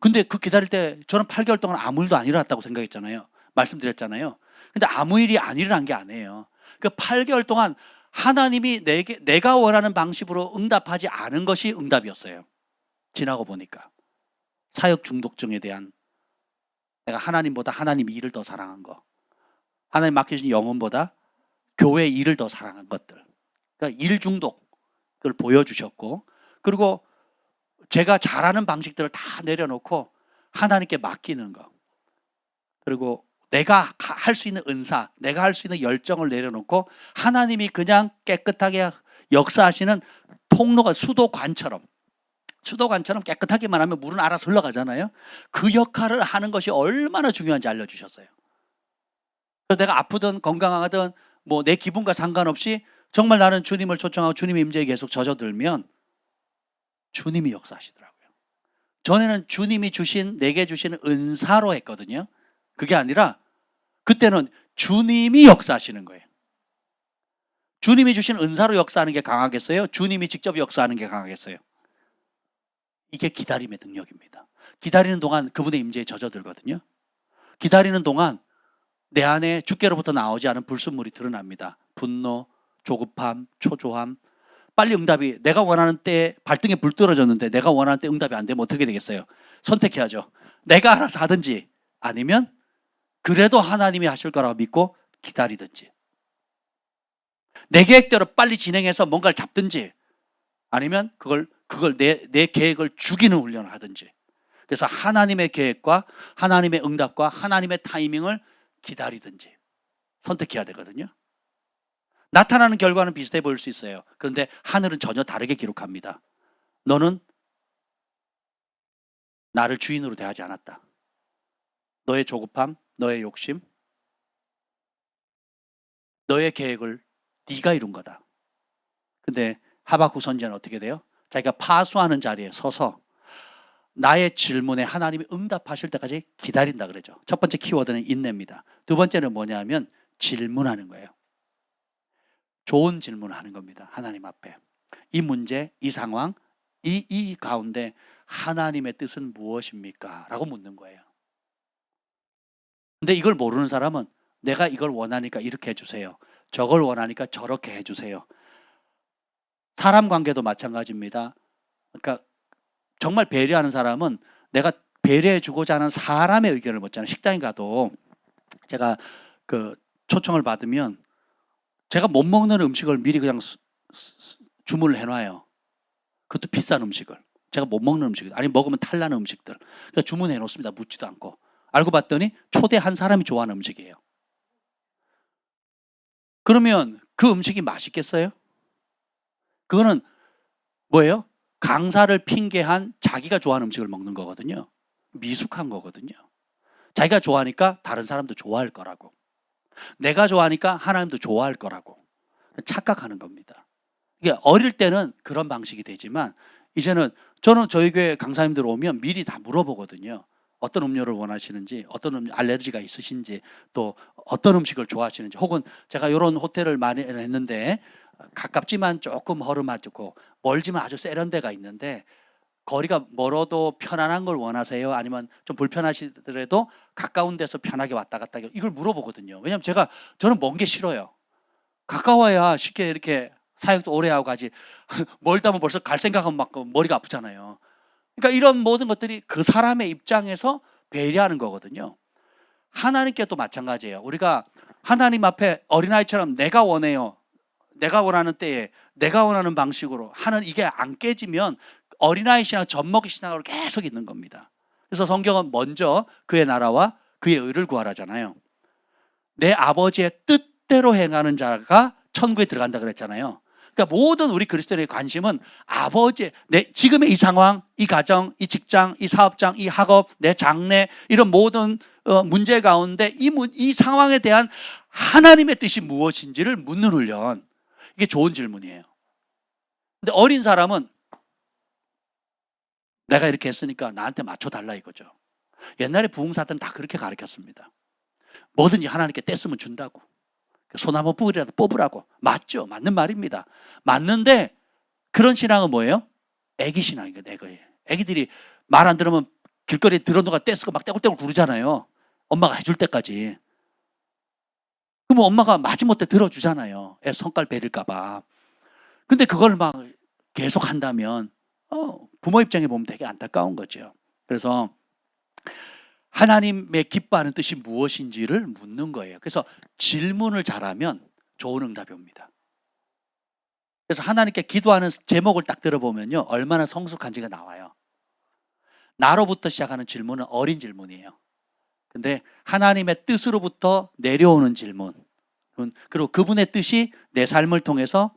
근데 그 기다릴 때 저는 8개월 동안 아무 일도 안 일어났다고 생각했잖아요. 말씀드렸잖아요. 근데 아무 일이 안 일어난 게 아니에요. 그 8개월 동안 하나님이 내가 원하는 방식으로 응답하지 않은 것이 응답이었어요. 지나고 보니까 사역 중독증에 대한, 내가 하나님보다 하나님 일을 더 사랑한 거, 하나님 맡기신 영혼보다 교회 일을 더 사랑한 것들, 그러니까 일 중독을 보여주셨고, 그리고 제가 잘하는 방식들을 다 내려놓고 하나님께 맡기는 거, 그리고 내가 할 수 있는 은사, 내가 할 수 있는 열정을 내려놓고 하나님이 그냥 깨끗하게 역사하시는 통로가 수도관처럼 깨끗하게만 하면 물은 알아서 흘러가잖아요. 그 역할을 하는 것이 얼마나 중요한지 알려주셨어요. 그래서 내가 아프든 건강하든 뭐 내 기분과 상관없이 정말 나는 주님을 초청하고 주님의 임재에 계속 젖어들면 주님이 역사하시더라고요. 전에는 주님이 내게 주시는 은사로 했거든요. 그게 아니라 그때는 주님이 역사하시는 거예요. 주님이 주신 은사로 역사하는 게 강하겠어요? 주님이 직접 역사하는 게 강하겠어요? 이게 기다림의 능력입니다. 기다리는 동안 그분의 임재에 젖어들거든요. 기다리는 동안 내 안에 주께로부터 나오지 않은 불순물이 드러납니다. 분노, 조급함, 초조함. 빨리 응답이, 내가 원하는 때에 발등에 불 떨어졌는데 내가 원하는 때 응답이 안 되면 어떻게 되겠어요? 선택해야죠. 내가 알아서 하든지 아니면 그래도 하나님이 하실 거라고 믿고 기다리든지, 내 계획대로 빨리 진행해서 뭔가를 잡든지 아니면 그걸 내 계획을 죽이는 훈련을 하든지. 그래서 하나님의 계획과 하나님의 응답과 하나님의 타이밍을 기다리든지 선택해야 되거든요. 나타나는 결과는 비슷해 보일 수 있어요. 그런데 하늘은 전혀 다르게 기록합니다. 너는 나를 주인으로 대하지 않았다. 너의 조급함, 너의 욕심, 너의 계획을 네가 이룬 거다. 근데 하박국 선지자는 어떻게 돼요? 자기가 파수하는 자리에 서서 나의 질문에 하나님이 응답하실 때까지 기다린다 그러죠. 첫 번째 키워드는 인내입니다. 두 번째는 뭐냐면 질문하는 거예요. 좋은 질문을 하는 겁니다. 하나님 앞에 이 문제, 이 상황, 이 가운데 하나님의 뜻은 무엇입니까? 라고 묻는 거예요. 근데 이걸 모르는 사람은 내가 이걸 원하니까 이렇게 해주세요, 저걸 원하니까 저렇게 해주세요. 사람 관계도 마찬가지입니다. 그러니까 정말 배려하는 사람은 내가 배려해주고자 하는 사람의 의견을 묻잖아요. 식당에 가도 제가 그 초청을 받으면 제가 못 먹는 음식을 미리 그냥 주문을 해놔요. 그것도 비싼 음식을, 제가 못 먹는 음식을, 아니 먹으면 탈나는 음식들 그러니까 주문해 놓습니다. 묻지도 않고. 알고 봤더니 초대한 사람이 좋아하는 음식이에요. 그러면 그 음식이 맛있겠어요? 그거는 뭐예요? 강사를 핑계한 자기가 좋아하는 음식을 먹는 거거든요. 미숙한 거거든요. 자기가 좋아하니까 다른 사람도 좋아할 거라고, 내가 좋아하니까 하나님도 좋아할 거라고 착각하는 겁니다. 이게 어릴 때는 그런 방식이 되지만 이제는 저는 저희 교회 강사님들 오면 미리 다 물어보거든요. 어떤 음료를 원하시는지, 어떤 알레르기가 있으신지, 또 어떤 음식을 좋아하시는지, 혹은 제가 이런 호텔을 많이 했는데 가깝지만 조금 허름하고 멀지만 아주 세련 데가 있는데 거리가 멀어도 편안한 걸 원하세요? 아니면 좀 불편하시더라도 가까운 데서 편하게 왔다 갔다, 이걸 물어보거든요. 왜냐하면 저는 먼 게 싫어요. 가까워야 쉽게 이렇게 사역도 오래 하고 가지 멀다면 벌써 갈 생각하면 막 머리가 아프잖아요. 그러니까 이런 모든 것들이 그 사람의 입장에서 배려하는 거거든요. 하나님께도 마찬가지예요. 우리가 하나님 앞에 어린아이처럼 내가 원해요, 내가 원하는 때에 내가 원하는 방식으로 하는, 이게 안 깨지면 어린아이 신앙, 젖먹이 신앙으로 계속 있는 겁니다. 그래서 성경은 먼저 그의 나라와 그의 의를 구하라잖아요. 내 아버지의 뜻대로 행하는 자가 천국에 들어간다 그랬잖아요. 그러니까 모든 우리 그리스도인의 관심은 아버지, 지금의 이 상황, 이 가정, 이 직장, 이 사업장, 이 학업, 내 장래, 이런 모든 문제 가운데 이 상황에 대한 하나님의 뜻이 무엇인지를 묻는 훈련. 이게 좋은 질문이에요. 근데 어린 사람은 내가 이렇게 했으니까 나한테 맞춰달라 이거죠. 옛날에 부흥사들은 다 그렇게 가르쳤습니다. 뭐든지 하나님께 떼쓰면 준다고. 소나무 뿌리라도 뽑으라고. 맞죠? 맞는 말입니다. 맞는데 그런 신앙은 뭐예요? 애기 신앙이에요. 애기들이 말 안 들으면 길거리에 들어놓가 떼쓰고 막 떼굴떼굴 구르잖아요. 엄마가 해줄 때까지. 그러면 엄마가 마지못해 들어주잖아요. 애 성깔 베릴까 봐. 근데 그걸 막 계속 한다면 부모 입장에 보면 되게 안타까운 거죠. 그래서 하나님의 기뻐하는 뜻이 무엇인지를 묻는 거예요. 그래서 질문을 잘하면 좋은 응답이 옵니다. 그래서 하나님께 기도하는 제목을 딱 들어보면요, 얼마나 성숙한지가 나와요. 나로부터 시작하는 질문은 어린 질문이에요. 근데 하나님의 뜻으로부터 내려오는 질문, 그리고 그분의 뜻이 내 삶을 통해서,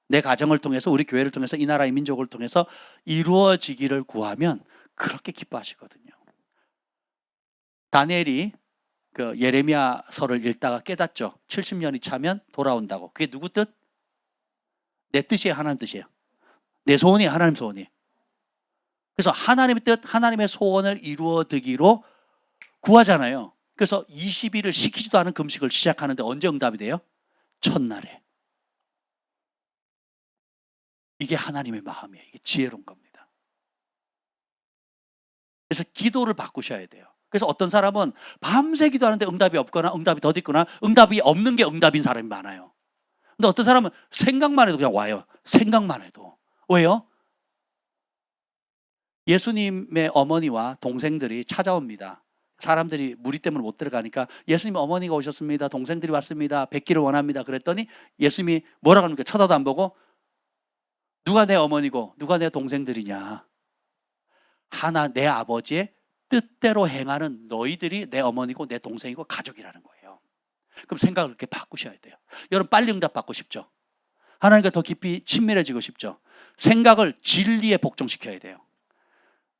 내 가정을 통해서, 우리 교회를 통해서, 이 나라의 민족을 통해서 이루어지기를 구하면 그렇게 기뻐하시거든요. 다니엘이 그 예레미야서를 읽다가 깨닫죠. 70년이 차면 돌아온다고. 그게 누구 뜻? 내 뜻이에요, 하나님 뜻이에요. 내 소원이에요, 하나님 소원이. 그래서 하나님의 뜻, 하나님의 소원을 이루어지기로 구하잖아요. 그래서 20일을 시키지도 않은 금식을 시작하는데 언제 응답이 돼요? 첫날에. 이게 하나님의 마음이에요. 이게 지혜로운 겁니다. 그래서 기도를 바꾸셔야 돼요. 그래서 어떤 사람은 밤새 기도하는데 응답이 없거나 응답이 더디거나 응답이 없는 게 응답인 사람이 많아요. 근데 어떤 사람은 생각만 해도 그냥 와요. 생각만 해도. 왜요? 예수님의 어머니와 동생들이 찾아옵니다. 사람들이 무리 때문에 못 들어가니까 예수님 어머니가 오셨습니다. 동생들이 왔습니다. 뵙기를 원합니다. 그랬더니 예수님이 뭐라고 합니까? 쳐다도 안 보고 누가 내 어머니고 누가 내 동생들이냐. 하나 내 아버지의 뜻대로 행하는 너희들이 내 어머니고 내 동생이고 가족이라는 거예요. 그럼 생각을 그렇게 바꾸셔야 돼요. 여러분 빨리 응답 받고 싶죠? 하나님과 더 깊이 친밀해지고 싶죠? 생각을 진리에 복종시켜야 돼요.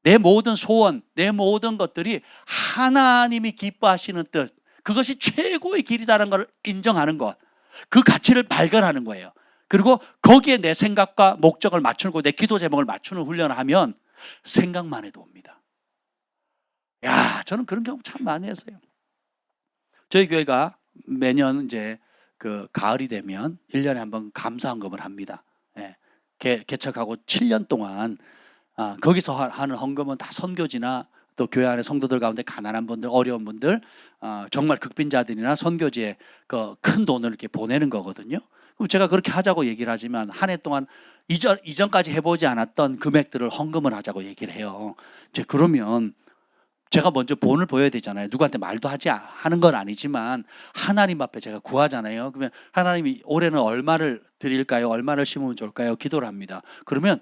내 모든 소원, 내 모든 것들이 하나님이 기뻐하시는 뜻, 그것이 최고의 길이라는 걸 인정하는 것, 그 가치를 발견하는 거예요. 그리고 거기에 내 생각과 목적을 맞추고 내 기도 제목을 맞추는 훈련을 하면 생각만 해도 옵니다. 야, 저는 그런 경우 참 많이 했어요. 저희 교회가 매년 이제 그 가을이 되면 1년에 한 번 감사헌금을 합니다. 예, 개척하고 7년 동안 거기서 하는 헌금은 다 선교지나 또 교회 안에 성도들 가운데 가난한 분들, 어려운 분들, 정말 극빈자들이나 선교지에 그 큰 돈을 이렇게 보내는 거거든요. 그럼 제가 그렇게 하자고 얘기를 하지만 한 해 동안 이전까지 해보지 않았던 금액들을 헌금을 하자고 얘기를 해요. 그러면 제가 먼저 본을 보여야 되잖아요. 누구한테 말도 하는 건 아니지만 하나님 앞에 제가 구하잖아요. 그러면 하나님이 올해는 얼마를 드릴까요? 얼마를 심으면 좋을까요? 기도를 합니다. 그러면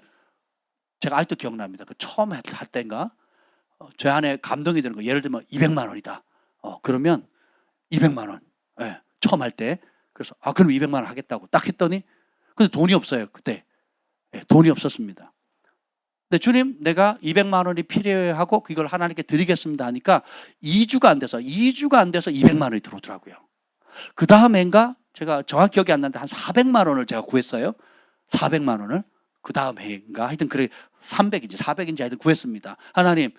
제가 아직도 기억납니다. 그 처음 할 때인가 제 안에 감동이 드는 거. 예를 들면 200만 원이다. 그러면 200만 원. 예, 처음 할 때. 그래서 그럼 200만 원 하겠다고 딱 했더니 근데 돈이 없어요. 그때. 예, 돈이 없었습니다. 근데 주님 내가 200만 원이 필요하고 그걸 하나님께 드리겠습니다 하니까 2주가 안 돼서 200만 원이 들어오더라고요. 그 다음에인가 제가 정확히 기억이 안 나는데 한 400만 원을 제가 구했어요. 400만 원을. 그 다음 해인가 하여튼 그래 300인지 400인지 하여튼 구했습니다. 하나님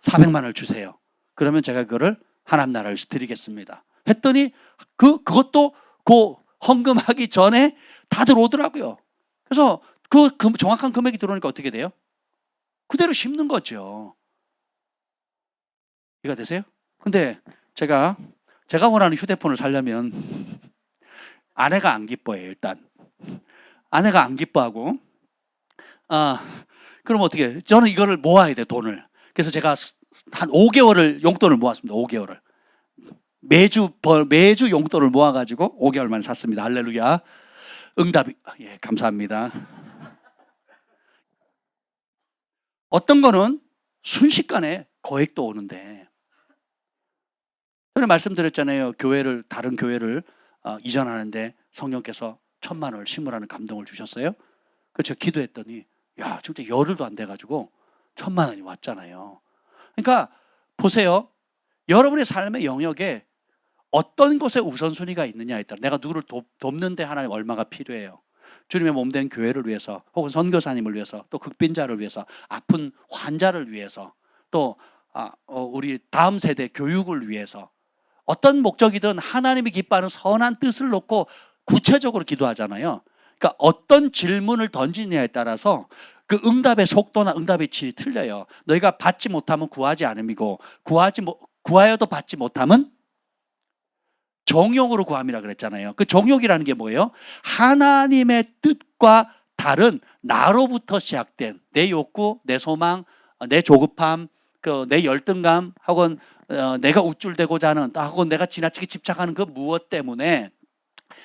400만 원을 주세요. 그러면 제가 그거를 하나님 나라를 드리겠습니다. 했더니 그것도 그 헌금하기 전에 다들 오더라고요. 그래서 그 정확한 금액이 들어오니까 어떻게 돼요? 그대로 심는 거죠. 이해가 되세요? 근데 제가 원하는 휴대폰을 사려면 아내가 안 기뻐해요. 일단 아내가 안 기뻐하고 그럼 어떻게 해요? 저는 이거를 모아야 돼, 돈을. 그래서 제가 한 5개월을 용돈을 모았습니다. 5개월을. 매주 용돈을 모아가지고 5개월 만에 샀습니다. 할렐루야. 응답이, 예, 감사합니다. 어떤 거는 순식간에 거액도 오는데, 전에 말씀드렸잖아요. 다른 교회를 이전하는데 성령께서 1,000만 원을 심으라는 감동을 주셨어요. 그래서 제가 기도했더니, 야, 진짜 열흘도 안 돼가지고 1,000만 원이 왔잖아요. 그러니까 보세요. 여러분의 삶의 영역에 어떤 것에 우선순위가 있느냐에 따라 내가 누구를 돕는데 하나님 얼마가 필요해요. 주님의 몸된 교회를 위해서, 혹은 선교사님을 위해서, 또 극빈자를 위해서, 아픈 환자를 위해서, 또 우리 다음 세대 교육을 위해서, 어떤 목적이든 하나님이 기뻐하는 선한 뜻을 놓고 구체적으로 기도하잖아요. 그러니까 어떤 질문을 던지느냐에 따라서 그 응답의 속도나 응답의 질이 틀려요. 너희가 받지 못하면 구하지 않음이고, 구하여도 받지 못하면 정욕으로 구함이라 그랬잖아요. 그 정욕이라는 게 뭐예요? 하나님의 뜻과 다른 나로부터 시작된 내 욕구, 내 소망, 내 조급함, 내 열등감, 혹은 내가 우쭐대고자 하는, 혹은 내가 지나치게 집착하는 그 무엇 때문에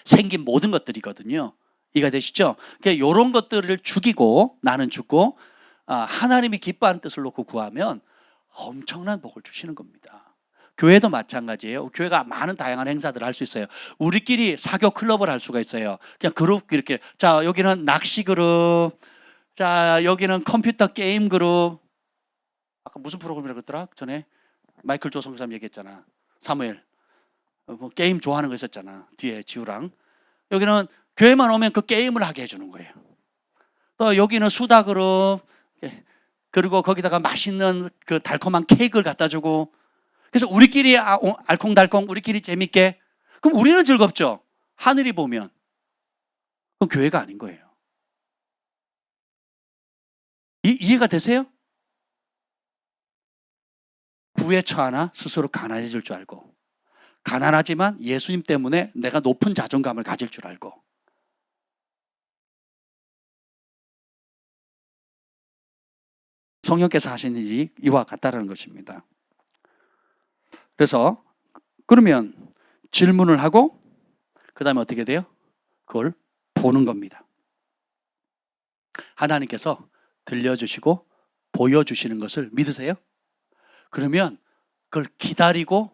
생긴 모든 것들이거든요. 이해가 되시죠? 그러니까 이런 것들을 죽이고, 나는 죽고 하나님이 기뻐하는 뜻을 놓고 구하면 엄청난 복을 주시는 겁니다. 교회도 마찬가지예요. 교회가 많은 다양한 행사들을 할 수 있어요. 우리끼리 사교 클럽을 할 수가 있어요. 그냥 그룹 이렇게, 자 여기는 낚시 그룹, 자 여기는 컴퓨터 게임 그룹. 아까 무슨 프로그램이라고 했더라? 전에 마이클 조 성사님 얘기했잖아. 사무엘 뭐 게임 좋아하는 거 있었잖아. 뒤에 지우랑. 여기는 교회만 오면 그 게임을 하게 해주는 거예요. 또 여기는 수다 그룹, 그리고 거기다가 맛있는 그 달콤한 케이크를 갖다 주고. 그래서 우리끼리 알콩달콩 우리끼리 재밌게. 그럼 우리는 즐겁죠. 하늘이 보면. 그건 교회가 아닌 거예요. 이해가 되세요? 부에 처하나 스스로 가난해질 줄 알고, 가난하지만 예수님 때문에 내가 높은 자존감을 가질 줄 알고. 성령께서 하시는 일이 이와 같다는 것입니다. 그래서 그러면 질문을 하고 그 다음에 어떻게 돼요? 그걸 보는 겁니다. 하나님께서 들려주시고 보여주시는 것을 믿으세요? 그러면 그걸 기다리고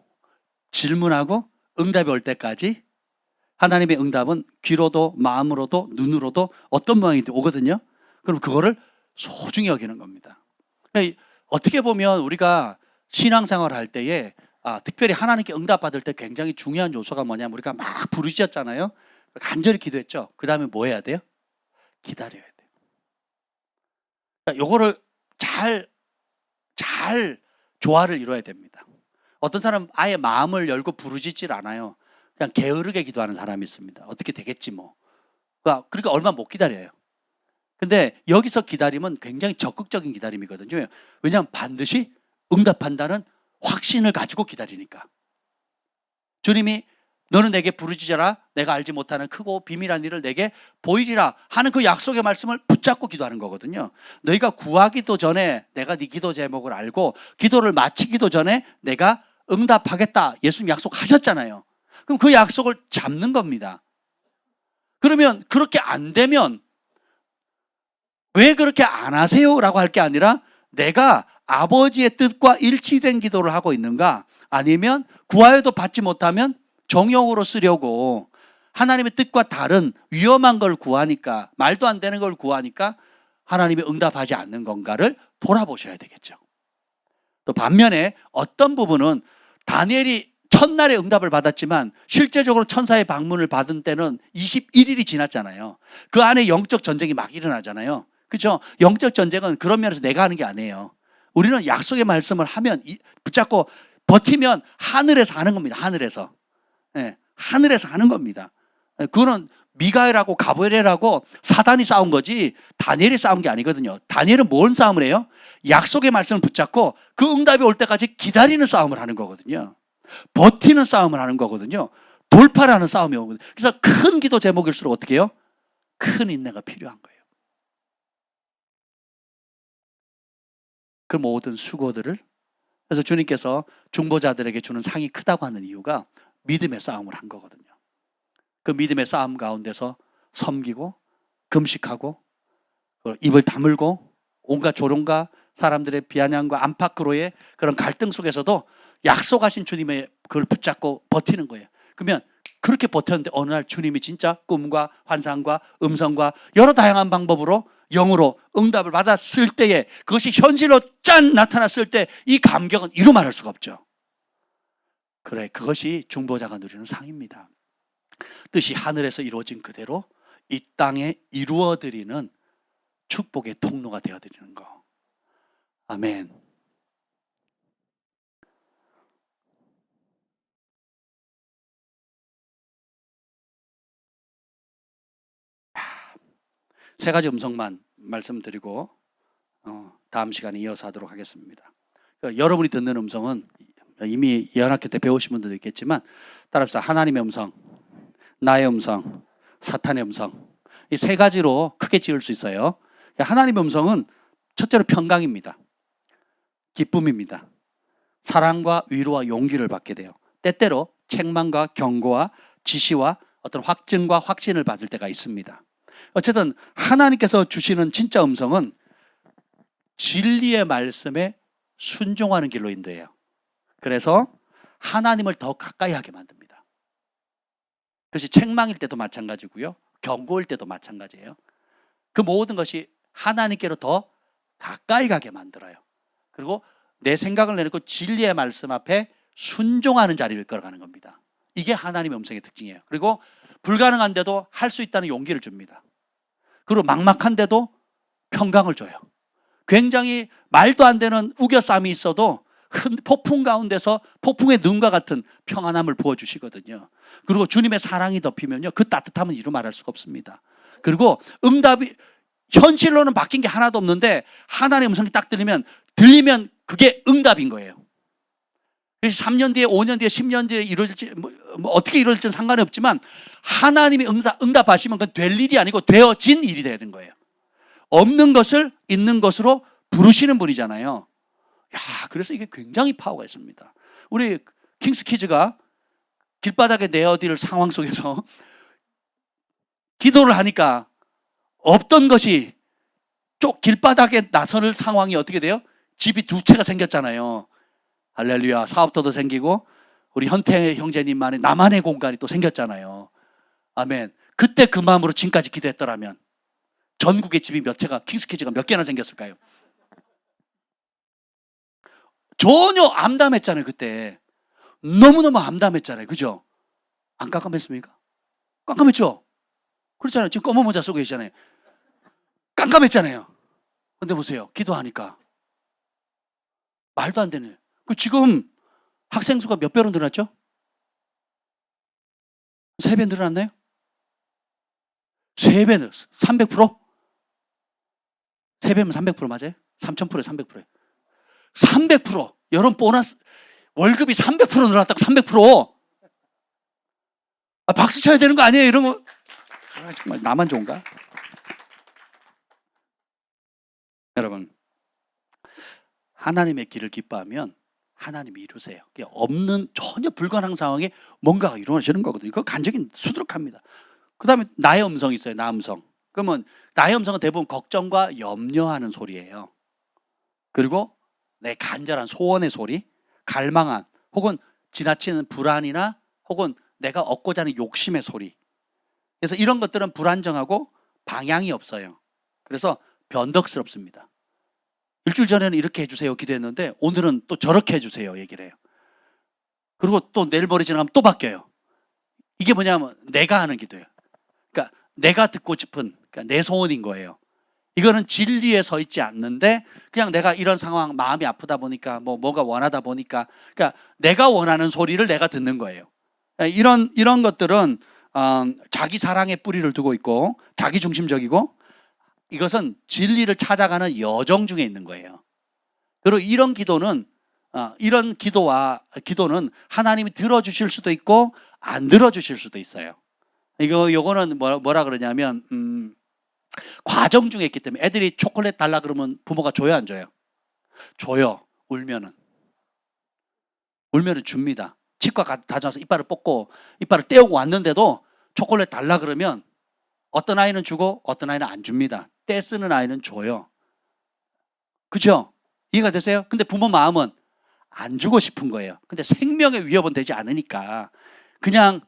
질문하고 응답이 올 때까지, 하나님의 응답은 귀로도 마음으로도 눈으로도 어떤 모양이든 오거든요. 그럼 그거를 소중히 여기는 겁니다. 그러니까 어떻게 보면 우리가 신앙생활을 할 때에 특별히 하나님께 응답받을 때 굉장히 중요한 요소가 뭐냐면, 우리가 막 부르짖었잖아요. 간절히 기도했죠. 그 다음에 뭐 해야 돼요? 기다려야 돼요. 그러니까 요거를 잘 조화를 이뤄야 됩니다. 어떤 사람은 아예 마음을 열고 부르짖질 않아요. 그냥 게으르게 기도하는 사람이 있습니다. 어떻게 되겠지 뭐. 그러니까 얼마 못 기다려요. 근데 여기서 기다림은 굉장히 적극적인 기다림이거든요. 왜냐하면 반드시 응답한다는 확신을 가지고 기다리니까. 주님이 너는 내게 부르짖어라, 내가 알지 못하는 크고 비밀한 일을 내게 보이리라 하는 그 약속의 말씀을 붙잡고 기도하는 거거든요. 너희가 구하기도 전에 내가 네 기도 제목을 알고, 기도를 마치기도 전에 내가 응답하겠다 예수님 약속하셨잖아요. 그럼 그 약속을 잡는 겁니다. 그러면 그렇게 안 되면 왜 그렇게 안 하세요? 라고 할 게 아니라, 내가 아버지의 뜻과 일치된 기도를 하고 있는가, 아니면 구하여도 받지 못하면 정욕으로 쓰려고 하나님의 뜻과 다른 위험한 걸 구하니까, 말도 안 되는 걸 구하니까 하나님이 응답하지 않는 건가를 돌아보셔야 되겠죠. 또 반면에 어떤 부분은 다니엘이 첫날에 응답을 받았지만 실제적으로 천사의 방문을 받은 때는 21일이 지났잖아요. 그 안에 영적 전쟁이 막 일어나잖아요. 그렇죠? 영적 전쟁은 그런 면에서 내가 하는 게 아니에요. 우리는 약속의 말씀을 하면 붙잡고 버티면 하늘에서 하는 겁니다. 하늘에서. 네, 하늘에서 하는 겁니다. 그거는 미가엘하고 가브리엘하고 사단이 싸운 거지 다니엘이 싸운 게 아니거든요. 다니엘은 뭔 싸움을 해요? 약속의 말씀을 붙잡고 그 응답이 올 때까지 기다리는 싸움을 하는 거거든요. 버티는 싸움을 하는 거거든요. 돌파라는 싸움이 오거든요. 그래서 큰 기도 제목일수록 어떻게 해요? 큰 인내가 필요한 거예요. 그 모든 수고들을, 그래서 주님께서 중보자들에게 주는 상이 크다고 하는 이유가 믿음의 싸움을 한 거거든요. 그 믿음의 싸움 가운데서 섬기고 금식하고 입을 다물고 온갖 조롱과 사람들의 비아냥과 안팎으로의 그런 갈등 속에서도 약속하신 주님의 그걸 붙잡고 버티는 거예요. 그러면 그렇게 버텼는데 어느 날 주님이 진짜 꿈과 환상과 음성과 여러 다양한 방법으로 영으로 응답을 받았을 때에, 그것이 현실로 짠 나타났을 때 이 감격은 이루 말할 수가 없죠. 그래, 그것이 중보자가 누리는 상입니다. 뜻이 하늘에서 이루어진 그대로 이 땅에 이루어드리는 축복의 통로가 되어드리는 거. 아멘. 세 가지 음성만 말씀드리고 다음 시간에 이어서 하도록 하겠습니다. 그러니까 여러분이 듣는 음성은 이미 예언학교 때 배우신 분들도 있겠지만 따라합시다. 하나님의 음성, 나의 음성, 사탄의 음성. 이 세 가지로 크게 지을 수 있어요. 하나님의 음성은 첫째로 평강입니다. 기쁨입니다. 사랑과 위로와 용기를 받게 돼요. 때때로 책망과 경고와 지시와 어떤 확증과 확신을 받을 때가 있습니다. 어쨌든 하나님께서 주시는 진짜 음성은 진리의 말씀에 순종하는 길로 인도해요. 그래서 하나님을 더 가까이 하게 만듭니다. 그것이 책망일 때도 마찬가지고요. 경고일 때도 마찬가지예요. 그 모든 것이 하나님께로 더 가까이 가게 만들어요. 그리고 내 생각을 내놓고 진리의 말씀 앞에 순종하는 자리를 걸어가는 겁니다. 이게 하나님의 음성의 특징이에요. 그리고 불가능한데도 할 수 있다는 용기를 줍니다. 그리고 막막한데도 평강을 줘요. 굉장히 말도 안 되는 우겨쌈이 있어도 큰 폭풍 가운데서 폭풍의 눈과 같은 평안함을 부어주시거든요. 그리고 주님의 사랑이 덮이면요, 그 따뜻함은 이루 말할 수가 없습니다. 그리고 응답이 현실로는 바뀐 게 하나도 없는데 하나님의 음성이 딱 들리면 그게 응답인 거예요. 그래서 3년 뒤에 5년 뒤에 10년 뒤에 이루어질지 뭐 어떻게 이루어질지는 상관이 없지만 하나님이 응답하시면 그건 될 일이 아니고 되어진 일이 되는 거예요. 없는 것을 있는 것으로 부르시는 분이잖아요. 야, 그래서 이게 굉장히 파워가 있습니다. 우리 킹스키즈가 길바닥에 내어질 상황 속에서 기도를 하니까 없던 것이 쪽 길바닥에 나설 상황이 어떻게 돼요? 집이 두 채가 생겼잖아요. 할렐루야. 사업도도 생기고 우리 현태 형제님만의 나만의 공간이 또 생겼잖아요. 아멘. 그때 그 마음으로 지금까지 기도했더라면 전국의 집이 몇 채가, 킹스키즈가 몇 개나 생겼을까요? 전혀 암담했잖아요. 그때 너무너무 암담했잖아요. 그죠? 안 깜깜했습니까? 깜깜했죠? 그렇잖아요. 지금 검은 모자 쓰고 계시잖아요. 깜깜했잖아요. 근데 보세요. 기도하니까 말도 안 되는. 지금 학생 수가 몇 배로 늘었죠? 3배 늘어났나요? 3배 늘었어. 300%? 3배면 300% 맞아요? 3000%에 300%예요. 300%. 여러분 보너스 월급이 300% 늘어났다고 300%. 박수 쳐야 되는 거 아니에요? 이런 거. 정말 나만 좋은가? 여러분, 하나님의 길을 기뻐하면 하나님이 이루세요. 없는 전혀 불가능한 상황에 뭔가가 일어나시는 거거든요. 그거 간적인 수두룩합니다. 그 다음에 나의 음성이 있어요. 나 음성. 그러면 나의 음성은 대부분 걱정과 염려하는 소리예요. 그리고 내 간절한 소원의 소리, 갈망한 혹은 지나치는 불안이나 혹은 내가 얻고자 하는 욕심의 소리. 그래서 이런 것들은 불안정하고 방향이 없어요. 그래서 변덕스럽습니다. 일주일 전에는 이렇게 해주세요 기도했는데 오늘은 또 저렇게 해주세요 얘기를 해요. 그리고 또 내일 모레 지나가면 또 바뀌어요. 이게 뭐냐면 내가 하는 기도예요. 그러니까 내가 듣고 싶은, 그러니까 내 소원인 거예요. 이거는 진리에 서 있지 않는데 그냥 내가 이런 상황, 마음이 아프다 보니까 뭐가 원하다 보니까, 그러니까 내가 원하는 소리를 내가 듣는 거예요. 이런 것들은 자기 사랑의 뿌리를 두고 있고 자기 중심적이고 이것은 진리를 찾아가는 여정 중에 있는 거예요. 그리고 이런 기도는 기도는 하나님이 들어주실 수도 있고 안 들어주실 수도 있어요. 요거는 뭐라 그러냐면 과정 중에 있기 때문에 애들이 초콜릿 달라 그러면 부모가 줘요, 안 줘요? 줘요. 울면은 줍니다. 치과 다녀와서 이빨을 뽑고 이빨을 떼우고 왔는데도 초콜릿 달라 그러면 어떤 아이는 주고 어떤 아이는 안 줍니다. 떼 쓰는 아이는 줘요. 그죠? 이해가 되세요? 근데 부모 마음은 안 주고 싶은 거예요. 근데 생명의 위협은 되지 않으니까 그냥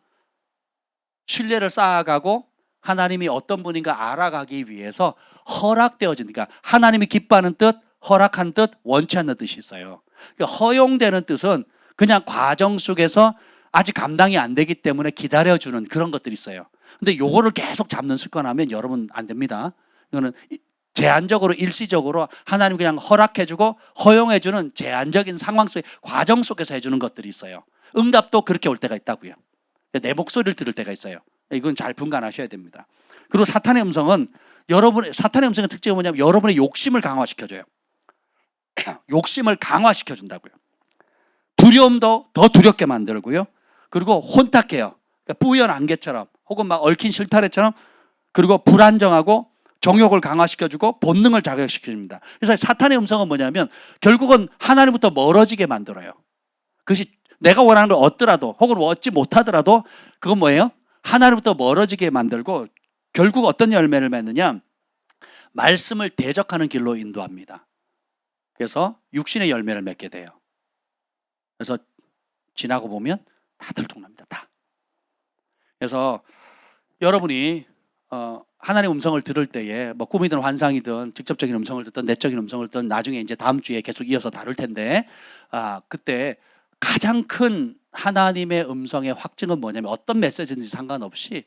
신뢰를 쌓아가고 하나님이 어떤 분인가 알아가기 위해서 허락되어진, 그러니까 하나님이 기뻐하는 뜻, 허락한 뜻, 원치 않는 뜻이 있어요. 그러니까 허용되는 뜻은 그냥 과정 속에서 아직 감당이 안 되기 때문에 기다려주는 그런 것들이 있어요. 근데 요거를 계속 잡는 습관하면 여러분 안 됩니다. 이거는 제한적으로 일시적으로 하나님 그냥 허락해주고 허용해주는 제한적인 상황 속에 과정 속에서 해주는 것들이 있어요. 응답도 그렇게 올 때가 있다고요. 내 목소리를 들을 때가 있어요. 이건 잘 분간하셔야 됩니다. 그리고 사탄의 음성은 사탄의 음성의 특징은 뭐냐면 여러분의 욕심을 강화시켜줘요. 욕심을 강화시켜준다고요. 두려움도 더 두렵게 만들고요. 그리고 혼탁해요. 그러니까 뿌연 안개처럼 혹은 막 얽힌 실타래처럼, 그리고 불안정하고 정욕을 강화시켜주고 본능을 자극시켜줍니다. 그래서 사탄의 음성은 뭐냐면 결국은 하나님부터 멀어지게 만들어요. 그것이 내가 원하는 걸 얻더라도 혹은 얻지 못하더라도 그건 뭐예요? 하나님부터 멀어지게 만들고 결국 어떤 열매를 맺느냐? 말씀을 대적하는 길로 인도합니다. 그래서 육신의 열매를 맺게 돼요. 그래서 지나고 보면 다 들통납니다. 다. 그래서 여러분이 하나님의 음성을 들을 때에 뭐 꿈이든 환상이든 직접적인 음성을 듣든 내적인 음성을 듣든 나중에 이제 다음 주에 계속 이어서 다룰 텐데 그때 가장 큰 하나님의 음성의 확증은 뭐냐면 어떤 메시지인지 상관없이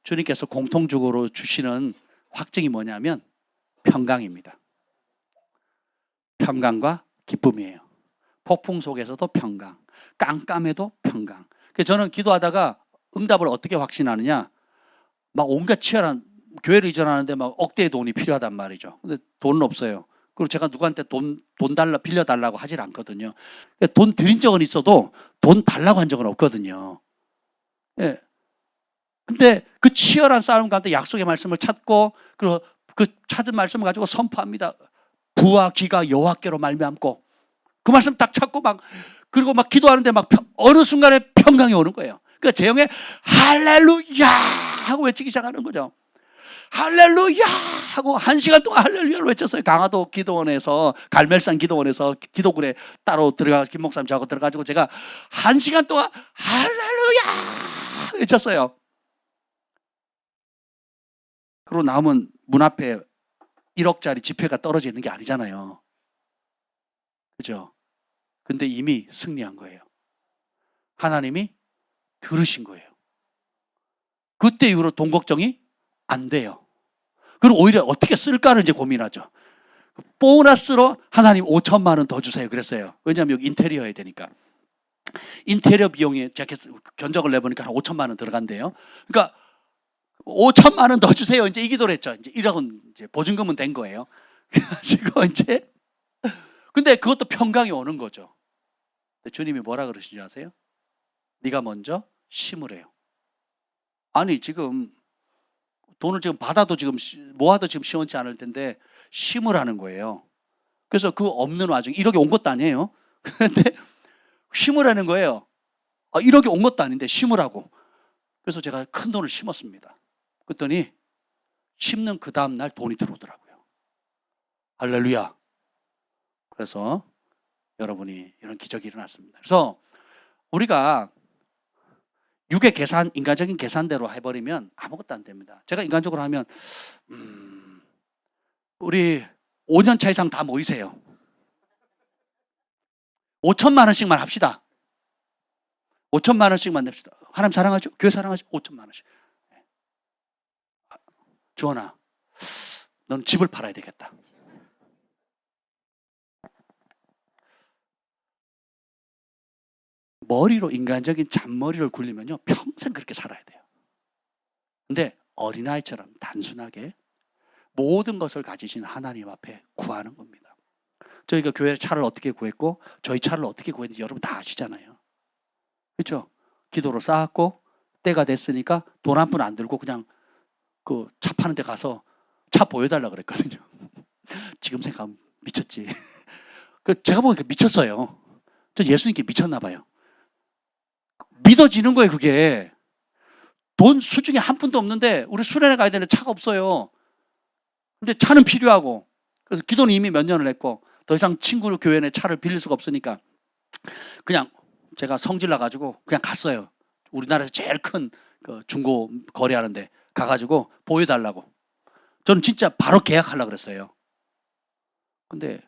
주님께서 공통적으로 주시는 확증이 뭐냐면 평강입니다. 평강과 기쁨이에요. 폭풍 속에서도 평강, 깜깜해도 평강. 그래서 저는 기도하다가 응답을 어떻게 확신하느냐? 막 온갖 치열한 교회를 이전하는데 막 억대의 돈이 필요하단 말이죠. 근데 돈은 없어요. 그리고 제가 누구한테 돈 빌려달라고 하질 않거든요. 돈 드린 적은 있어도 돈 달라고 한 적은 없거든요. 예. 근데 그 치열한 싸움 가운데 약속의 말씀을 찾고 그리고 그 찾은 말씀을 가지고 선포합니다. 부와 기가 여호와께로 말미암고 그 말씀 딱 찾고 그리고 막 기도하는데 어느 순간에 평강이 오는 거예요. 그러니까 제 형에 할렐루야 하고 외치기 시작하는 거죠. 할렐루야 하고 1시간 동안 할렐루야를 외쳤어요. 강화도 기도원에서, 갈멜산 기도원에서 기도굴에 따로 들어가서 김 목사님 저하고 들어가지고 제가 1시간 동안 할렐루야 외쳤어요. 그리고 남은 문 앞에 1억짜리 지폐가 떨어져 있는 게 아니잖아요. 그죠? 근데 이미 승리한 거예요. 하나님이 들으신 거예요. 그때 이후로 돈 걱정이 안 돼요. 그리고 오히려 어떻게 쓸까를 이제 고민하죠. 보너스로 하나님 5천만 원 더 주세요 그랬어요. 왜냐하면 여기 인테리어 해야 되니까. 인테리어 비용이 제가 견적을 내보니까 한 5천만 원 들어간대요. 그러니까 5천만 원 더 주세요. 이제 이 기도를 했죠. 이제 1억은 이제 보증금은 된 거예요. 그래가지고 이제 근데 그것도 평강이 오는 거죠. 주님이 뭐라 그러신 줄 아세요? 네가 먼저 심으래요. 아니 지금 돈을 지금 받아도 지금 모아도 지금 시원치 않을 텐데 심으라는 거예요. 그래서 그 없는 와중에 1억이 온 것도 아니에요. 근데 심으라는 거예요. 1억이 온 것도 아닌데 심으라고. 그래서 제가 큰 돈을 심었습니다. 그랬더니 심는 그 다음 날 돈이 들어오더라고요. 할렐루야. 그래서 여러분이 이런 기적이 일어났습니다. 그래서 우리가 육의 계산, 인간적인 계산대로 해버리면 아무것도 안 됩니다. 제가 인간적으로 하면 우리 5년 차 이상 다 모이세요. 5천만 원씩만 합시다. 5천만 원씩만 냅시다. 하나님 사랑하죠? 교회 사랑하죠? 5천만 원씩. 주원아, 넌 집을 팔아야 되겠다. 머리로 인간적인 잔머리를 굴리면요 평생 그렇게 살아야 돼요. 근데 어린아이처럼 단순하게 모든 것을 가지신 하나님 앞에 구하는 겁니다. 저희가 교회 차를 어떻게 구했고 저희 차를 어떻게 구했는지 여러분 다 아시잖아요. 그렇죠? 기도로 쌓았고 때가 됐으니까 돈 한 푼 안 들고 그냥 그 차 파는 데 가서 차 보여달라 그랬거든요. 지금 생각하면 미쳤지. 제가 보니까 미쳤어요. 저 예수님께 미쳤나 봐요. 믿어지는 거예요 그게. 돈 수중에 한 푼도 없는데 우리 수련회 가야 되는데 차가 없어요. 근데 차는 필요하고 그래서 기도는 이미 몇 년을 했고 더 이상 친구 교회에 차를 빌릴 수가 없으니까 그냥 제가 성질 나가지고 그냥 갔어요. 우리나라에서 제일 큰 그 중고 거래하는데 가가지고 보여달라고. 저는 진짜 바로 계약하려고 그랬어요. 근데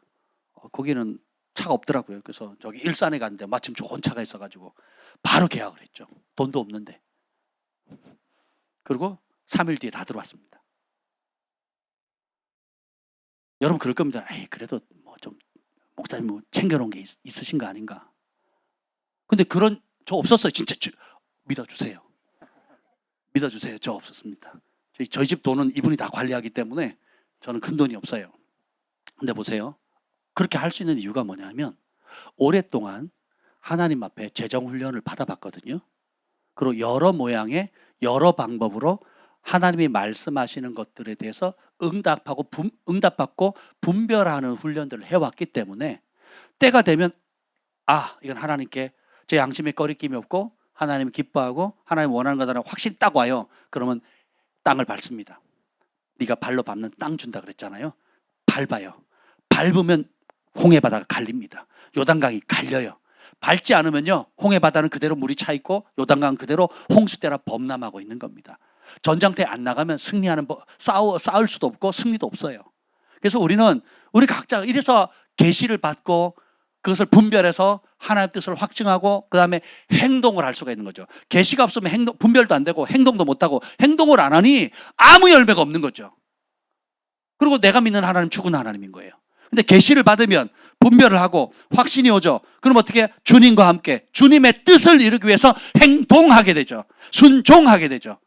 거기는 차가 없더라고요. 그래서 저기 일산에 갔는데 마침 좋은 차가 있어가지고 바로 계약을 했죠. 돈도 없는데. 그리고 3일 뒤에 다 들어왔습니다. 여러분 그럴 겁니다. 에이, 그래도 뭐 좀 목사님 뭐 챙겨놓은 게 있으신 거 아닌가? 근데 그런 저 없었어요. 진짜 믿어주세요. 믿어주세요. 저 없었습니다. 저희 집 돈은 이분이 다 관리하기 때문에 저는 큰 돈이 없어요. 근데 보세요. 그렇게 할 수 있는 이유가 뭐냐면 오랫동안 하나님 앞에 재정훈련을 받아봤거든요. 그리고 여러 모양의 여러 방법으로 하나님이 말씀하시는 것들에 대해서 응답받고 분별하는 훈련들을 해왔기 때문에 때가 되면 이건 하나님께 제 양심에 꺼리낌이 없고 하나님이 기뻐하고 하나님 원하는 거다라고 확실히 딱 와요. 그러면 땅을 밟습니다. 네가 발로 밟는 땅 준다 그랬잖아요. 밟아요. 밟으면 홍해바다가 갈립니다. 요단강이 갈려요. 밟지 않으면요 홍해바다는 그대로 물이 차 있고 요단강은 그대로 홍수 때라 범람하고 있는 겁니다. 전장터에 안 나가면 승리하는 싸울 수도 없고 승리도 없어요. 그래서 우리 각자 이래서 계시를 받고 그것을 분별해서 하나님의 뜻을 확증하고 그 다음에 행동을 할 수가 있는 거죠. 계시가 없으면 분별도 안 되고 행동도 못하고 행동을 안 하니 아무 열매가 없는 거죠. 그리고 내가 믿는 하나님 죽은 하나님인 거예요. 근데 계시를 받으면 분별을 하고 확신이 오죠. 그럼 어떻게? 주님과 함께 주님의 뜻을 이루기 위해서 행동하게 되죠. 순종하게 되죠.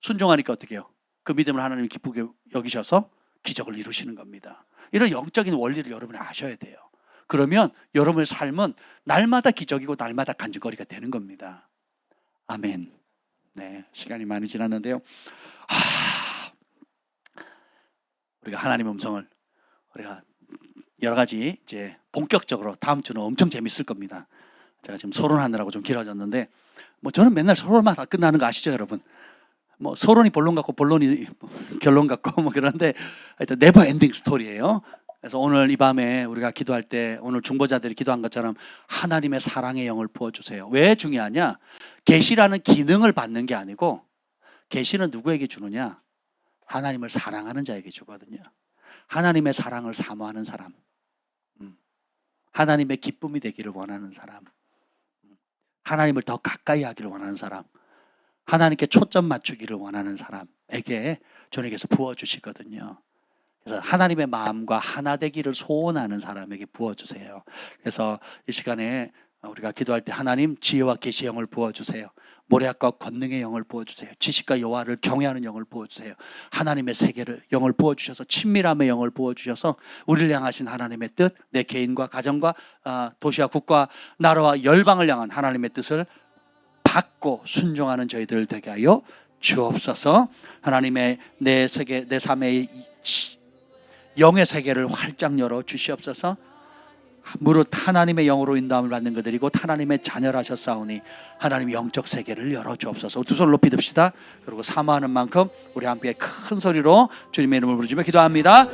순종하니까 어떻게 해요? 그 믿음을 하나님이 기쁘게 여기셔서 기적을 이루시는 겁니다. 이런 영적인 원리를 여러분이 아셔야 돼요. 그러면 여러분의 삶은 날마다 기적이고 날마다 간증거리가 되는 겁니다. 아멘. 네, 시간이 많이 지났는데요. 우리가 하나님의 음성을 우리가 여러 가지 이제 본격적으로 다음 주는 엄청 재밌을 겁니다. 제가 지금 서론하느라고 좀 길어졌는데 뭐 저는 맨날 서론만 다 끝나는 거 아시죠, 여러분? 뭐 서론이 본론 같고 본론이 결론 같고 뭐 그런데 하여튼 네버 엔딩 스토리예요. 그래서 오늘 이 밤에 우리가 기도할 때 오늘 중보자들이 기도한 것처럼 하나님의 사랑의 영을 부어주세요. 왜 중요하냐? 계시라는 기능을 받는 게 아니고 계시는 누구에게 주느냐? 하나님을 사랑하는 자에게 주거든요. 하나님의 사랑을 사모하는 사람, 하나님의 기쁨이 되기를 원하는 사람, 하나님을 더 가까이 하기를 원하는 사람, 하나님께 초점 맞추기를 원하는 사람에게 주님께서 부어주시거든요. 그래서 하나님의 마음과 하나 되기를 소원하는 사람에게 부어주세요. 그래서 이 시간에 우리가 기도할 때 하나님 지혜와 계시의 영을 부어주세요. 모략과 권능의 영을 부어주세요. 지식과 여호와를 경외하는 영을 부어주세요. 하나님의 세계를 영을 부어주셔서 친밀함의 영을 부어주셔서 우리를 향하신 하나님의 뜻, 내 개인과 가정과 도시와 국가 나라와 열방을 향한 하나님의 뜻을 받고 순종하는 저희들 되게 하여 주옵소서. 하나님의 내 세계, 내 삶의 영의 세계를 활짝 열어 주시옵소서. 무릇 하나님의 영으로 인도함을 받는 그들이고 하나님의 자녀라셨사오니 하나님의 영적 세계를 열어 주옵소서. 두 손을 높이 듭시다. 그리고 사모하는 만큼 우리 함께 큰 소리로 주님의 이름을 부르짖으며 기도합니다.